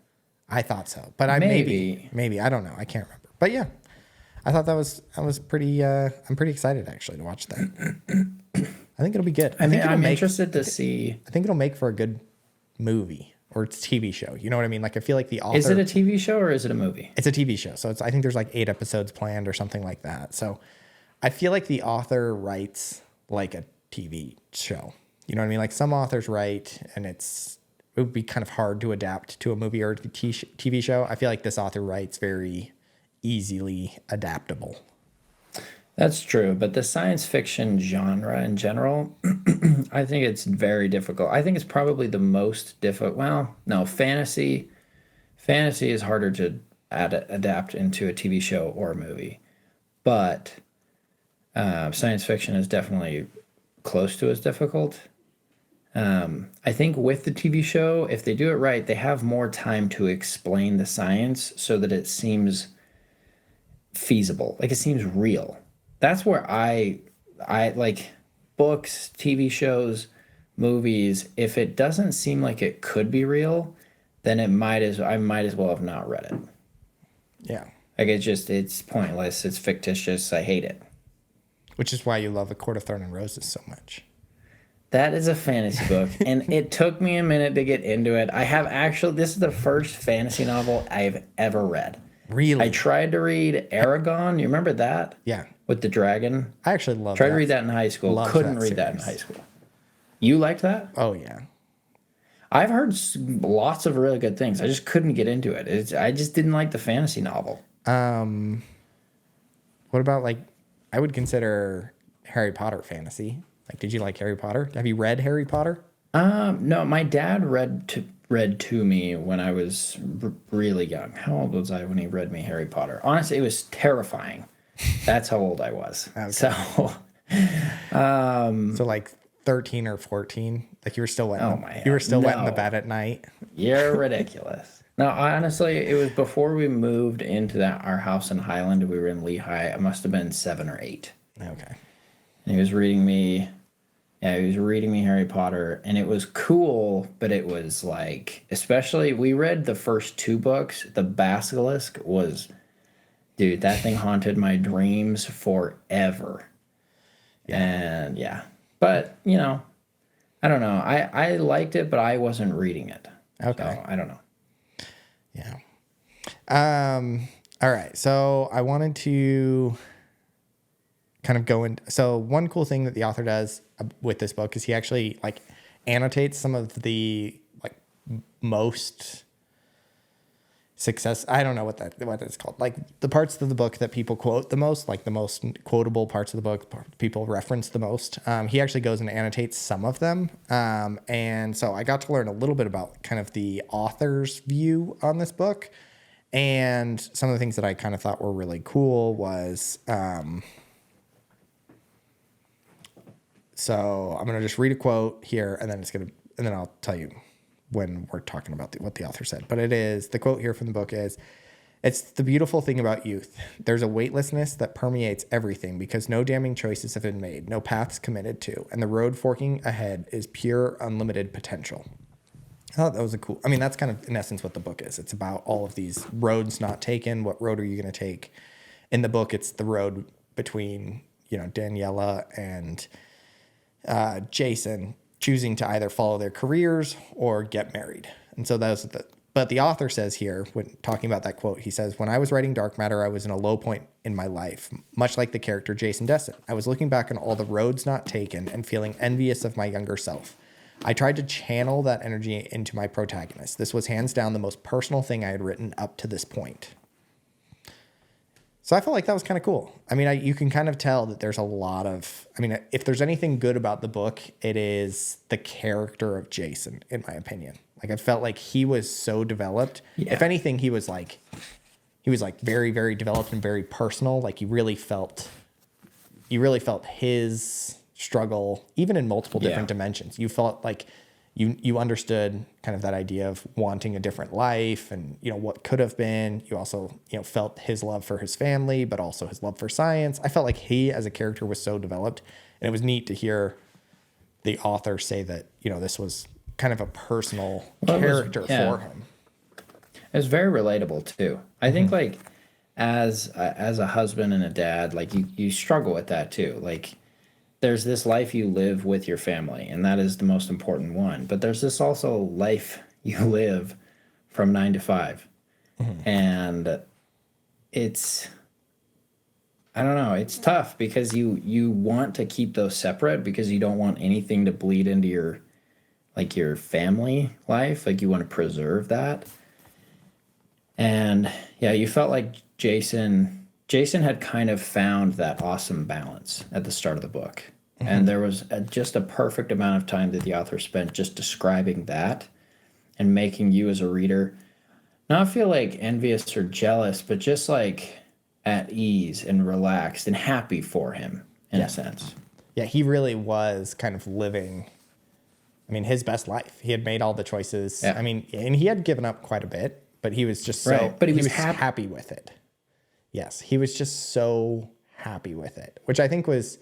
I thought so, but maybe I don't know. I can't remember. But yeah, I thought that was pretty. I'm pretty excited actually to watch that. I think it'll be good. I'm interested to see. I think it'll make for a good movie or TV show. You know what I mean? Like I feel like the author. Is it a TV show or is it a movie? It's a TV show. So I think there's like 8 episodes planned or something like that. So I feel like the author writes like a TV show. You know what I mean? Like some authors write and it would be kind of hard to adapt to a movie or a TV show. I feel like this author writes very easily adaptable. That's true, but the science fiction genre in general, I think it's very difficult. I think it's probably the most difficult. Well, no, fantasy is harder to adapt into a TV show or a movie, but science fiction is definitely close to as difficult. I think with the TV show, if they do it right, they have more time to explain the science so that it seems feasible, like it seems real. That's where I like books, TV shows, movies. If it doesn't seem like it could be real, then I might as well have not read it. Yeah. Like it's pointless. It's fictitious. I hate it. Which is why you love A Court of Thorn and Roses so much. That is a fantasy book, and it took me a minute to get into it. This is the first fantasy novel I've ever read. Really? I tried to read Aragon. You remember that? Yeah. With the dragon. I actually love Tried to read that in high school. Couldn't read that in high school. You liked that? Oh, yeah. I've heard lots of really good things. I just couldn't get into it. I just didn't like the fantasy novel. What about I would consider Harry Potter fantasy. Did you like Harry Potter? Have you read Harry Potter? No, my dad read to me when I was really young. How old was I when he read me Harry Potter? Honestly, it was terrifying. That's how old I was. Okay. So 13 or 14. You were still wet. wet in the bed at night. You're ridiculous. No, honestly, it was before we moved into our house in Highland. We were in Lehigh. I must have been 7 or 8. Okay. And he was reading me Harry Potter, and it was cool, but it was especially we read the first 2 books. The Basilisk Dude, that thing haunted my dreams forever. And yeah. But, I don't know. I liked it, but I wasn't reading it. Okay. So I don't know. Yeah. All right. So I wanted to kind of go in. So one cool thing that the author does with this book is he actually like annotates some of the like most success. I don't know what it's called. Like the parts of the book that people quote the most, like the most quotable parts of the book, people reference the most. He actually goes and annotates some of them. And so I got to learn a little bit about kind of the author's view on this book. And some of the things that I kind of thought were really cool was, so I'm going to just read a quote here and then I'll tell you when we're talking about what the author said. But the quote here from the book is, "It's the beautiful thing about youth. There's a weightlessness that permeates everything because no damning choices have been made, no paths committed to, and the road forking ahead is pure, unlimited potential." I thought that was that's kind of in essence what the book is. It's about all of these roads not taken. What road are you going to take? In the book, it's the road between, Daniela and Jason choosing to either follow their careers or get married. And so but the author says here, when talking about that quote, he says, "When I was writing Dark Matter, I was in a low point in my life, much like the character Jason Dessen. I was looking back on all the roads not taken and feeling envious of my younger self. I tried to channel that energy into my protagonist. This was hands down the most personal thing I had written up to this point." So I felt like that was kind of cool. You can kind of tell that there's a lot of, if there's anything good about the book, it is the character of Jason, in my opinion. Like I felt like he was so developed. Yeah. If anything, he was very, very developed and very personal. Like you really felt his struggle, even in multiple different dimensions. You felt like you understood kind of that idea of wanting a different life and, what could have been. You also, felt his love for his family, but also his love for science. I felt like he as a character was so developed, and it was neat to hear the author say that, this was kind of a personal character for him. It was very relatable too. I think like as a husband and a dad, like you struggle with that too. Like there's this life you live with your family, and that is the most important one. But there's this also life you live from 9 to 5. And it's, I don't know, it's tough because you want to keep those separate because you don't want anything to bleed into your family life. Like you want to preserve that. And yeah, you felt like Jason had kind of found that awesome balance at the start of the book. And there was just a perfect amount of time that the author spent just describing that and making you as a reader not feel like envious or jealous, but just like at ease and relaxed and happy for him in a sense. Yeah, he really was kind of living, his best life. He had made all the choices. Yeah. And he had given up quite a bit, but he was just but he was happy with it. Yes, he was just so happy with it, which I think was,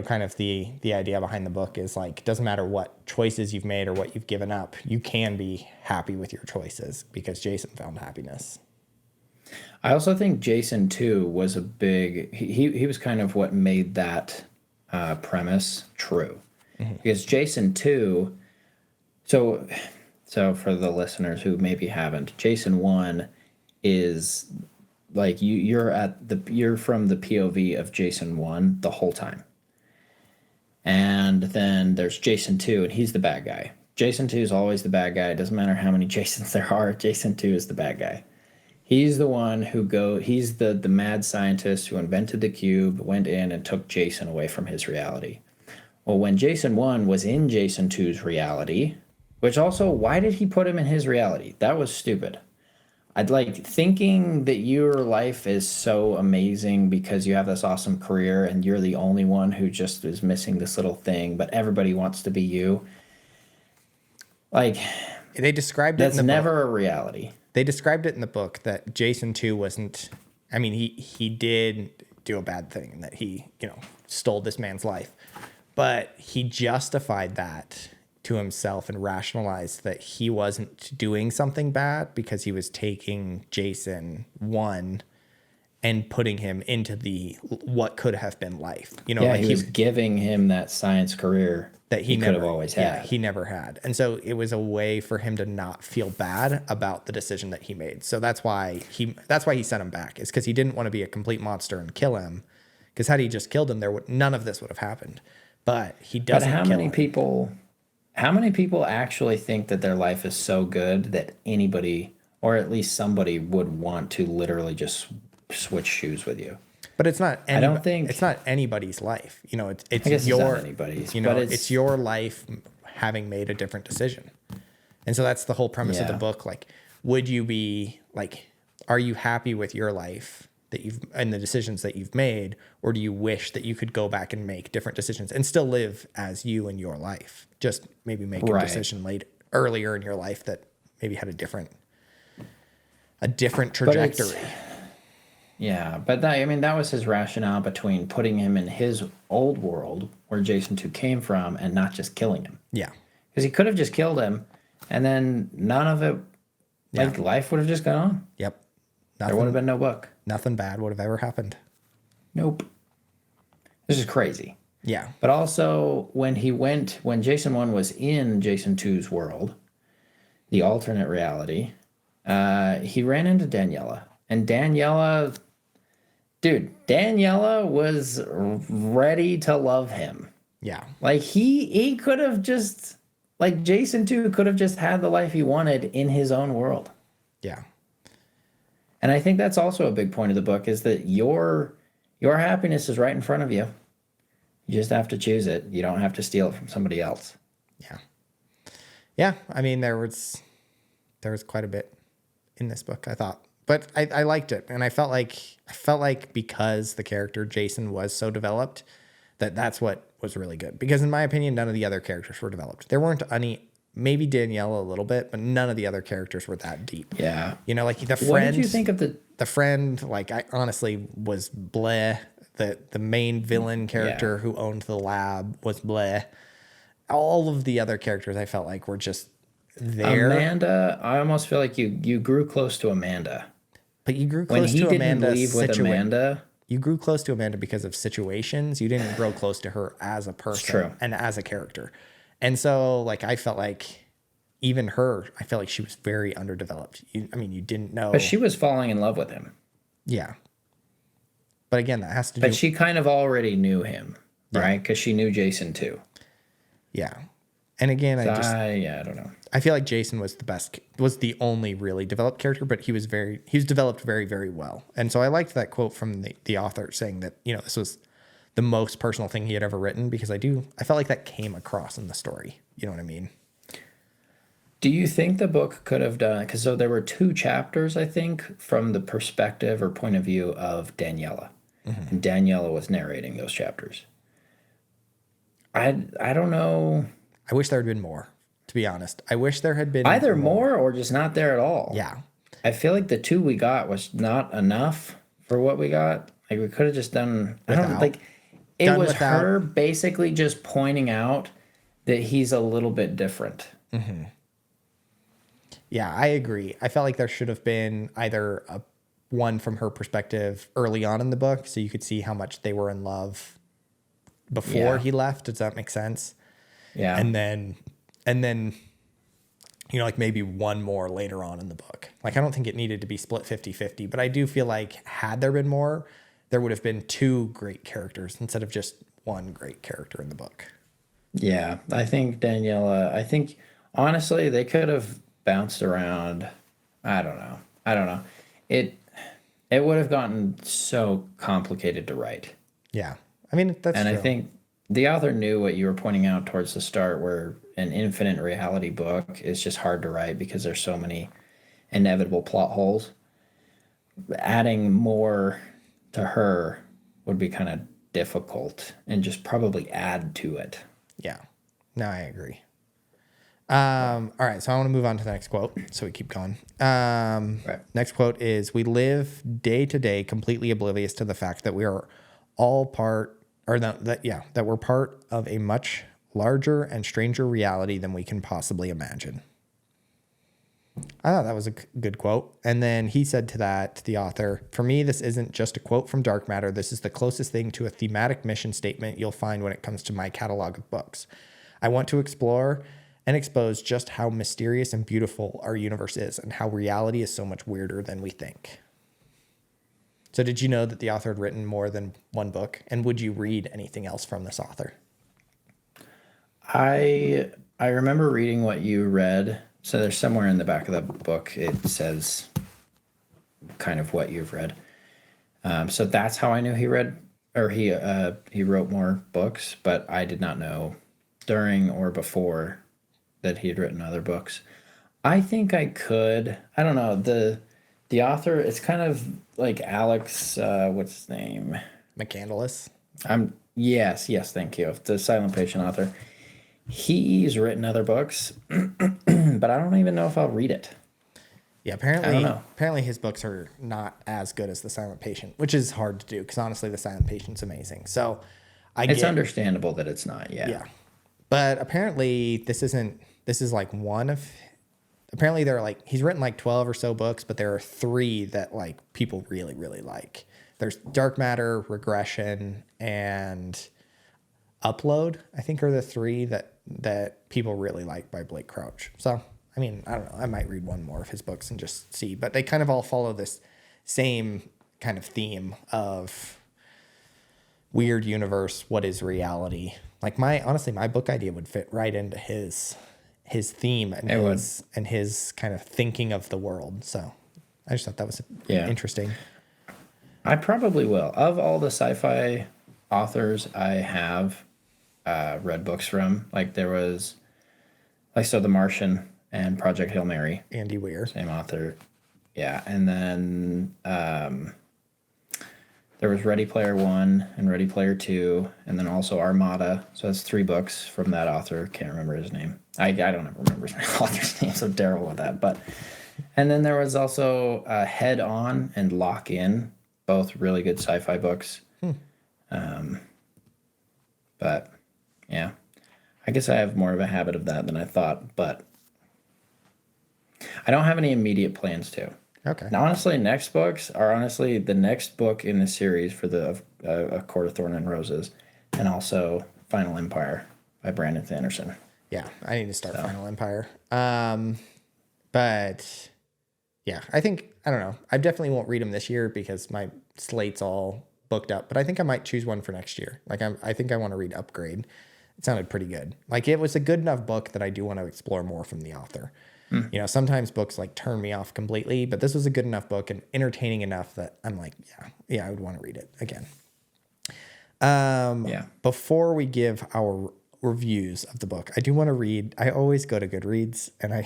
kind of the idea behind the book is like, it doesn't matter what choices you've made or what you've given up, you can be happy with your choices because Jason found happiness. I also think Jason too was he was kind of what made that premise true. Because Jason too, so for the listeners who maybe haven't, Jason 1 is like you're from the POV of Jason 1 the whole time. And then there's Jason 2, and he's the bad guy. Jason 2 is always the bad guy. It doesn't matter how many Jasons there are. Jason 2 is the bad guy. He's the one he's the mad scientist who invented the cube, went in and took Jason away from his reality. Well, when Jason 1 was in Jason 2's reality, which also, why did he put him in his reality? That was stupid. I'd like thinking that your life is so amazing because you have this awesome career and you're the only one who just is missing this little thing, but everybody wants to be you. Like, they described it in the book. That's never a reality. They described it in the book that Jason 2 wasn't, he did do a bad thing and that he, stole this man's life. But he justified that to himself and rationalized that he wasn't doing something bad because he was taking Jason 1 and putting him into the what could have been life. You know, Yeah, like he was giving him that science career that he could never have always yeah, had. he never had. And so it was a way for him to not feel bad about the decision that he made. So that's why he sent him back, is because he didn't want to be a complete monster and kill him. Because had he just killed him, none of this would have happened. But he doesn't. But how many people actually think that their life is so good that anybody, or at least somebody, would want to literally just switch shoes with you? But it's not. I don't think it's not anybody's life. You know, it's I guess your it's not anybody's. You know, but it's your life having made a different decision. And so that's the whole premise of the book. Like, would you be like, are you happy with your life that you've and the decisions that you've made, or do you wish that you could go back and make different decisions and still live as you in your life? Just maybe make a decision earlier in your life that maybe had a different trajectory. Yeah, but that was his rationale between putting him in his old world where Jason 2 came from and not just killing him. Yeah. Because he could have just killed him and then none of it, life would have just gone on. Yep. There would have been no book. Nothing bad would have ever happened. Nope. This is crazy. Yeah. But also, when Jason 1 was in Jason 2's world, the alternate reality, he ran into Daniela. And Daniela was ready to love him. Yeah. Like, he could have just, like, Jason 2 could have just had the life he wanted in his own world. Yeah. And I think that's also a big point of the book, is that your happiness is right in front of you. You just have to choose it. You don't have to steal it from somebody else. Yeah. Yeah. I mean, there was quite a bit in this book, I thought, but I liked it. And I felt like because the character Jason was so developed, that's what was really good. Because in my opinion, none of the other characters were developed. There weren't any, maybe Daniela a little bit, but none of the other characters were that deep. Yeah. You know, like the friend. What did you think of the friend? Like, I honestly was bleh. The main villain character who owned the lab was bleh. All of the other characters I felt like were just there. Amanda, I almost feel like you grew close to Amanda. But you grew close to Amanda. When he didn't leave with Amanda. You grew close to Amanda because of situations. You didn't grow close to her as a person and as a character. And so, like, I felt like even her, I felt like she was very underdeveloped. You didn't know. But she was falling in love with him. Yeah. But again, that has to do... But she kind of already knew him, right? Because she knew Jason too. Yeah. And again, I don't know. I feel like Jason was the only really developed character, but he was developed very, very well. And so I liked that quote from the author saying that, you know, this was the most personal thing he had ever written, because I felt like that came across in the story. You know what I mean? Do you think the book could have done, because so there were 2 chapters, I think, from the perspective or point of view of Daniela. Mm-hmm. And Daniela was narrating those chapters. I don't know. I wish there had been more, to be honest. I wish there had been either more or just not there at all. Yeah. I feel like the 2 we got was not enough for what we got. Like, we could have just done, it was her basically just pointing out that he's a little bit different. Mm-hmm. Yeah, I agree. I felt like there should have been either one from her perspective early on in the book, so you could see how much they were in love before he left. Does that make sense? Yeah. And then, you know, like maybe one more later on in the book. Like, I don't think it needed to be split 50-50, but I do feel like had there been more, there would have been 2 great characters instead of just one great character in the book. Yeah, I think Daniela, honestly, they could have bounced around. I don't know. It would have gotten so complicated to write. Yeah. I mean, that's true. I think the author knew what you were pointing out towards the start, where an infinite reality book is just hard to write because there's so many inevitable plot holes. Adding more to her would be kind of difficult and just probably add to it. Yeah. No, I agree. All right, so I want to move on to the next quote, so we keep going. Right. Next quote is, "We live day to day completely oblivious to the fact that we are all part, or that we're part of a much larger and stranger reality than we can possibly imagine." I thought that was a good quote. And then he said to that, the author, "For me, this isn't just a quote from Dark Matter. This is the closest thing to a thematic mission statement you'll find when it comes to my catalog of books. I want to explore and expose just how mysterious and beautiful our universe is and how reality is so much weirder than we think." So did you know that the author had written more than one book? And would you read anything else from this author? I remember reading what you read. So there's somewhere in the back of the book it says kind of what you've read. So that's how I knew he read, or he wrote more books, but I did not know during or before that he had written other books. I think I could. I don't know, the author. It's kind of like Alex. What's his name? McCandless. Yes. Thank you. The Silent Patient author. He's written other books, but I don't even know if I'll read it. Yeah, I don't know. apparently his books are not as good as The Silent Patient, which is hard to do because honestly, The Silent Patient's amazing. So It's understandable that it's not. yeah. But apparently apparently there are like, he's written like 12 or so books, but there are 3 that like people really, really like. There's Dark Matter, Regression, and Upload, I think, are the 3 that people really like by Blake Crouch. So, I mean, I don't know. I might read one more of his books and just see. But they kind of all follow this same kind of theme of weird universe. What is reality? Like honestly, my book idea would fit right into his theme and his kind of thinking of the world. So I just thought that was interesting. I probably will. Of all the sci-fi authors I have read books from, like there was, The Martian and Project Hail Mary. Andy Weir. Same author. Yeah. And then there was Ready Player One and Ready Player Two, and then also Armada. So that's 3 books from that author. Can't remember his name. I don't ever remember his author's name, so terrible with that. And then there was also Head On and Lock In, both really good sci-fi books. But yeah, I guess I have more of a habit of that than I thought, but I don't have any immediate plans to. Okay. Now, honestly, the next book in the series for the A Court of Thorn and Roses, and also Final Empire by Brandon Sanderson. Yeah, I need to start Final Empire. But yeah, I don't know. I definitely won't read them this year because my slate's all booked up, but I think I might choose one for next year. Like I think I want to read Upgrade. It sounded pretty good. Like it was a good enough book that I do want to explore more from the author. You know, sometimes books like turn me off completely, but this was a good enough book and entertaining enough that I'm like, yeah, I would want to read it again. Before we give our reviews of the book, I do want to read. I always go to Goodreads and I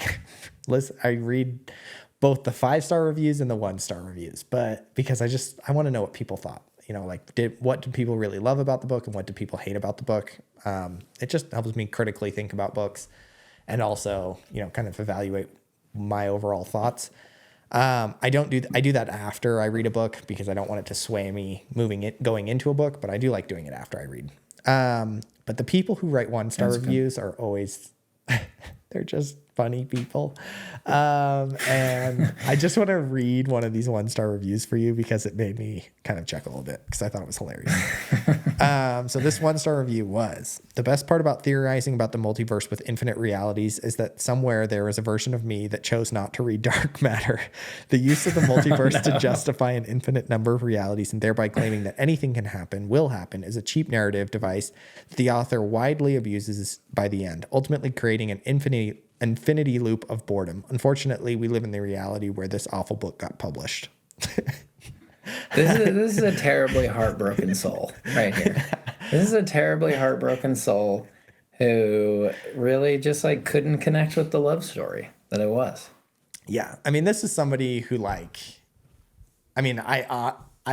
read both the 5-star reviews and the 1-star reviews, but because I want to know what people thought. You know, like what did people really love about the book and what did people hate about the book? It just helps me critically think about books and also, you know, kind of evaluate my overall thoughts. I do that after I read a book because I don't want it to sway me going into a book, but I do like doing it after I read. But the people who write 1-star reviews are always, they're just funny people. And I just want to read one of these 1-star reviews for you because it made me kind of chuckle a bit because I thought it was hilarious. So this 1-star review was: "The best part about theorizing about the multiverse with infinite realities is that somewhere there is a version of me that chose not to read Dark Matter. The use of the multiverse to justify an infinite number of realities and thereby claiming that anything will happen is a cheap narrative device that the author widely abuses by the end, ultimately creating an infinity loop of boredom. Unfortunately, we live in the reality where this awful book got published." This is a terribly heartbroken soul right here. This is a terribly heartbroken soul who really just like couldn't connect with the love story that it was. Yeah. I mean, this is somebody who I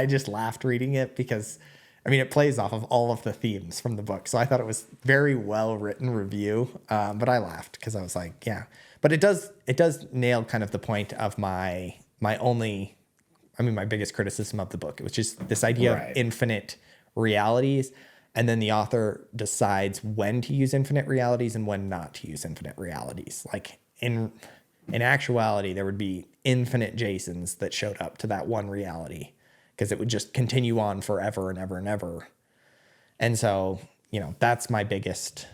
just laughed reading it because it plays off of all of the themes from the book. So I thought it was very well written review. But I laughed because I was like, yeah, but it does nail kind of the point of my biggest criticism of the book. It was just this idea of infinite realities. And then the author decides when to use infinite realities and when not to use infinite realities. Like in actuality, there would be infinite Jasons that showed up to that one reality because it would just continue on forever and ever and ever. And so, that's my biggest,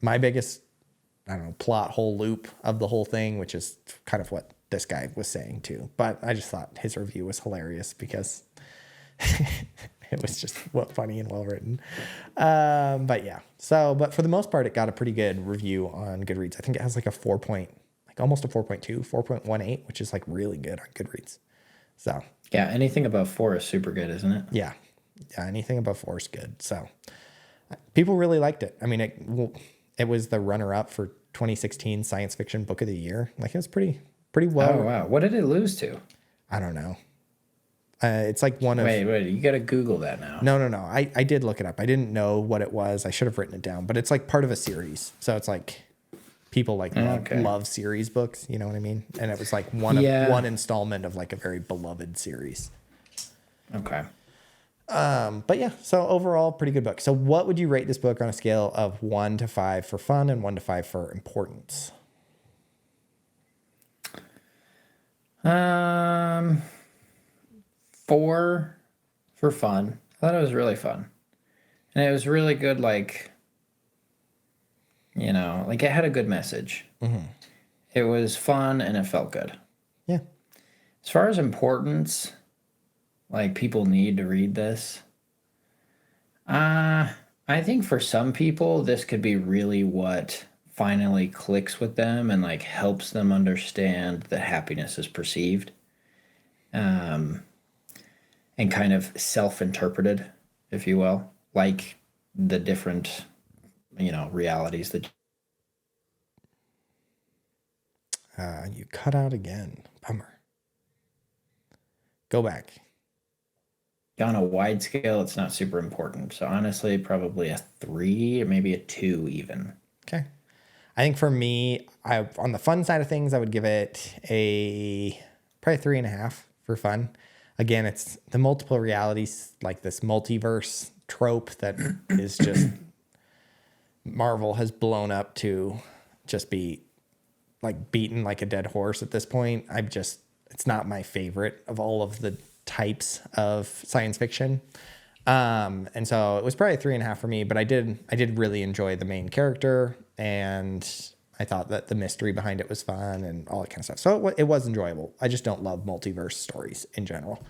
I don't know, plot hole loop of the whole thing, which is kind of what this guy was saying too. But I just thought his review was hilarious because it was just funny and well written. But yeah, but for the most part, it got a pretty good review on Goodreads. I think it has like almost a 4.2, 4.18, which is like really good on Goodreads. So yeah, anything above 4 is super good, isn't it? Yeah, anything above 4 is good. So people really liked it. I mean, it was the runner-up for 2016 Science Fiction Book of the Year. Like, it was pretty well. Oh wow, what did it lose to? I don't know. It's like one of... Wait, you got to Google that now. No. I did look it up. I didn't know what it was. I should have written it down, but it's like part of a series. So it's like people like love series books. You know what I mean? And it was like one installment of like a very beloved series. Okay. But yeah, so overall, pretty good book. So what would you rate this book on a scale of 1 to 5 for fun and 1 to 5 for importance? 4 for fun. I thought it was really fun. And it was really good, like, like it had a good message. Mm-hmm. It was fun and it felt good. Yeah. As far as importance, like people need to read this. I think for some people, this could be really what finally clicks with them and like helps them understand that happiness is perceived. And kind of self-interpreted, if you will, like the different, realities that. You cut out again. Bummer. Go back. On a wide scale, it's not super important. So honestly, probably a 3 or maybe a 2 even. Okay. I think for me, on the fun side of things, I would give it probably 3.5 for fun. Again, it's the multiple realities, like this multiverse trope that is just Marvel has blown up to just be like beaten like a dead horse at this point. It's not my favorite of all of the types of science fiction. And so it was probably a 3.5 for me, but I did really enjoy the main character, and I thought that the mystery behind it was fun and all that kind of stuff. So it was enjoyable. I just don't love multiverse stories in general.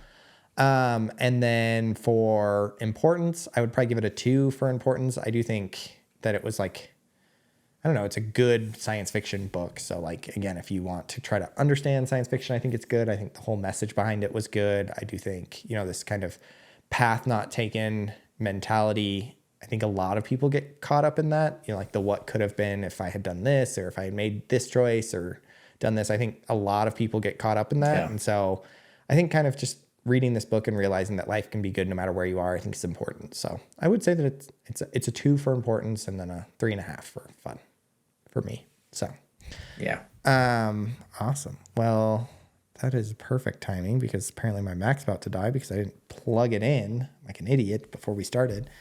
And then for importance, I would probably give it a 2 for importance. I do think that it was like, I don't know, it's a good science fiction book. So like, again, if you want to try to understand science fiction, I think it's good. I think the whole message behind it was good. I do think, this kind of path not taken mentality, I think a lot of people get caught up in that, like the what could have been if I had done this, or if I had made this choice or done this. I think a lot of people get caught up in that. Yeah. And so I think kind of just reading this book and realizing that life can be good no matter where you are, I think is important. So I would say that it's a 2 for importance and then a 3.5 for fun for me. So yeah. Awesome. Well, that is perfect timing because apparently my Mac's about to die because I didn't plug it in like an idiot before we started.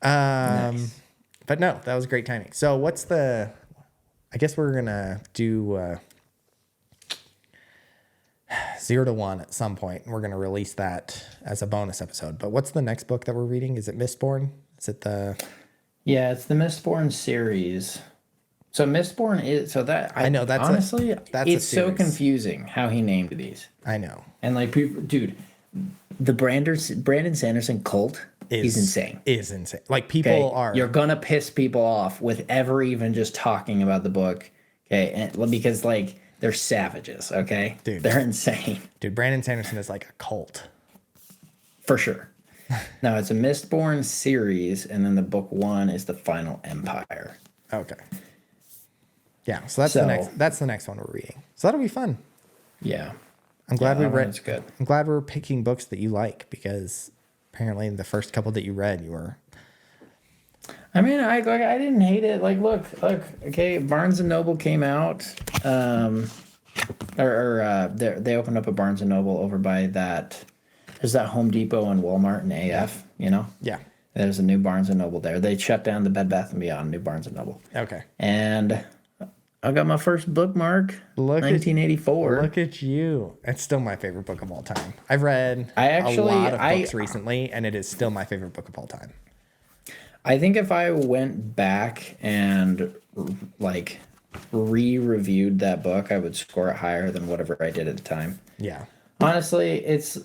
Nice. But no, that was great timing. So I guess we're going to do 0 to 1 at some point. And we're going to release that as a bonus episode. But what's the next book that we're reading? Is it Mistborn? Is it Yeah, it's the Mistborn series. So Mistborn is I know that's honestly it's so confusing how he named these. I know. And like people, dude, the Brandon Sanderson cult is insane. Is insane. Like people are. You're gonna piss people off with ever even just talking about the book. Okay, and because like they're savages. Okay, dude, they're insane. Dude, Brandon Sanderson is like a cult. For sure. No, it's a Mistborn series, and then the book 1 is the Final Empire. Okay. Yeah, so that's the next one we're reading. So that'll be fun. Yeah. I'm glad we read. It's good. I'm glad we're picking books that you like because apparently the first couple that you read, you were. I mean, I didn't hate it. Like, look. Okay, Barnes and Noble came out, they opened up a Barnes and Noble over by that. There's that Home Depot and Walmart and AF. Yeah. There's a new Barnes and Noble there. They shut down the Bed Bath & Beyond, new Barnes and Noble. Okay. And I got my first bookmark, Look 1984. Look at you. It's still my favorite book of all time. I've read a I lot of books recently, and it is still my favorite book of all time. I think if I went back and like re-reviewed that book, I would score it higher than whatever I did at the time. Yeah. Honestly, it's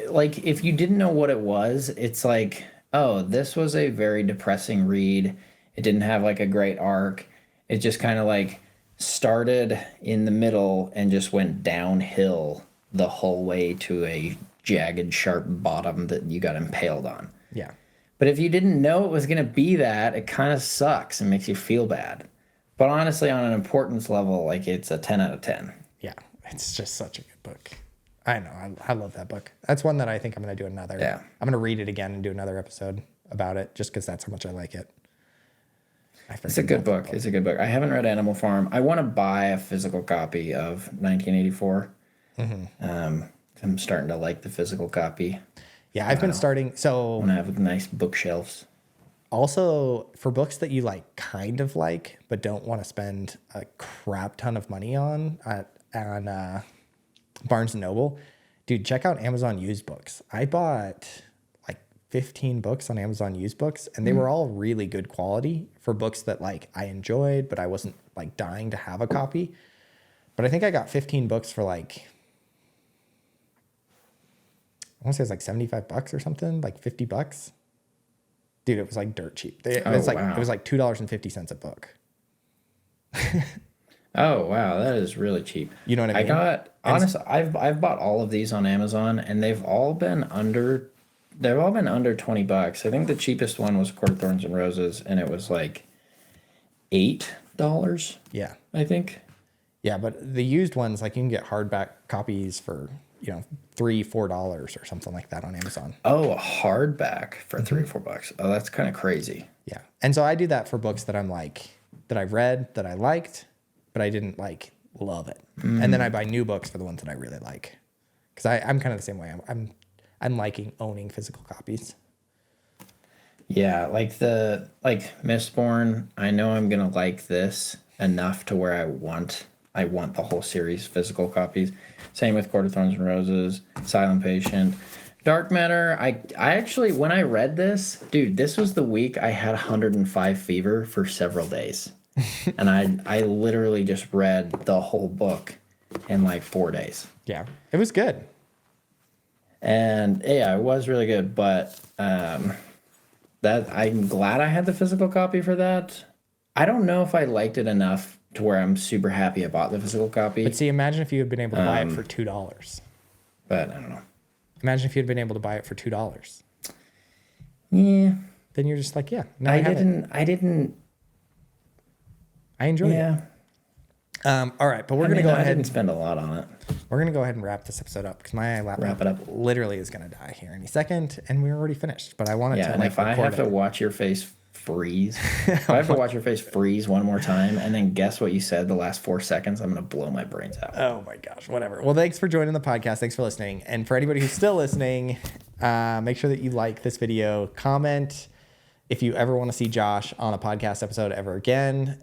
like if you didn't know what it was, it's like, oh, this was a very depressing read. It didn't have like a great arc. It just kind of like started in the middle and just went downhill the whole way to a jagged, sharp bottom that you got impaled on. Yeah. But if you didn't know it was going to be that, it kind of sucks and makes you feel bad. But honestly, on an importance level, like it's a 10 out of 10. Yeah. It's just such a good book. I know. I love that book. That's one that I think I'm going to do another. Yeah. I'm going to read it again and do another episode about it just because that's how much I like it. It's a good book. It's a good book. I haven't read Animal Farm. I want to buy a physical copy of 1984. I'm starting to like the physical copy. Yeah, I've been starting. So I want to have nice bookshelves. Also, for books that you like, kind of like, but don't want to spend a crap ton of money on Barnes and Noble, dude, check out Amazon used books. I bought like 15 books on Amazon used books, and they were all really good quality for books that like I enjoyed, but I wasn't like dying to have a copy. But I think I got 15 books for like, I want to say it was like 75 bucks or something, like 50 bucks. Dude, it was like dirt cheap. It was like $2.50 a book. Oh wow, that is really cheap. You know what I mean? Honestly, I've bought all of these on Amazon, and they've all been under 20 bucks. I think the cheapest one was Court of Thorns and Roses, and it was like $8. Yeah. I think. Yeah, but the used ones, like you can get hardback copies for, $3-4 or something like that on Amazon. Oh, a hardback for $3-4. Oh, that's kind of crazy. Yeah. And so I do that for books that I'm like, that I've read, that I liked, but I didn't like love it. And then I buy new books for the ones that I really like. Because I'm kind of the same way. I'm liking owning physical copies. Yeah, like Mistborn, I know I'm gonna like this enough to where I want the whole series physical copies. Same with Court of Thorns and Roses, Silent Patient. Dark Matter, I actually, when I read this, dude, this was the week I had 105 fever for several days. And I literally just read the whole book in like 4 days. Yeah, it was good. And yeah, it was really good, but that I'm glad I had the physical copy for that. I don't know if I liked it enough to where I'm super happy I bought the physical copy. But see, imagine if you had been able to buy it for $2. But I don't know. Imagine if you'd been able to buy it for $2. Yeah. Then you're just like, yeah. Now I enjoyed it. All right, but we're going to go ahead. I didn't spend a lot on it. We're going to go ahead and wrap this episode up because my laptop Wrap it up. literally is going to die here any second, and we're already finished. But I wanted to and if I have to watch your face freeze, if I have to watch your face freeze one more time and then guess what you said the last 4 seconds, I'm going to blow my brains out. Oh my gosh, whatever. Well, thanks for joining the podcast. Thanks for listening. And for anybody who's still listening, make sure that you like this video, comment if you ever want to see Josh on a podcast episode ever again,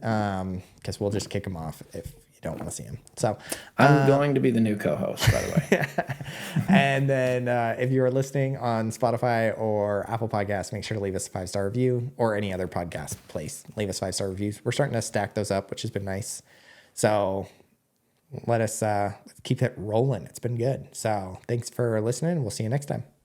because we'll just kick him off if you don't want to see him. So I'm going to be the new co-host, by the way. And then if you are listening on Spotify or Apple Podcasts, make sure to leave us a 5-star review, or any other podcast place. Leave us 5-star reviews. We're starting to stack those up, which has been nice. So let's keep it rolling. It's been good. So thanks for listening. We'll see you next time.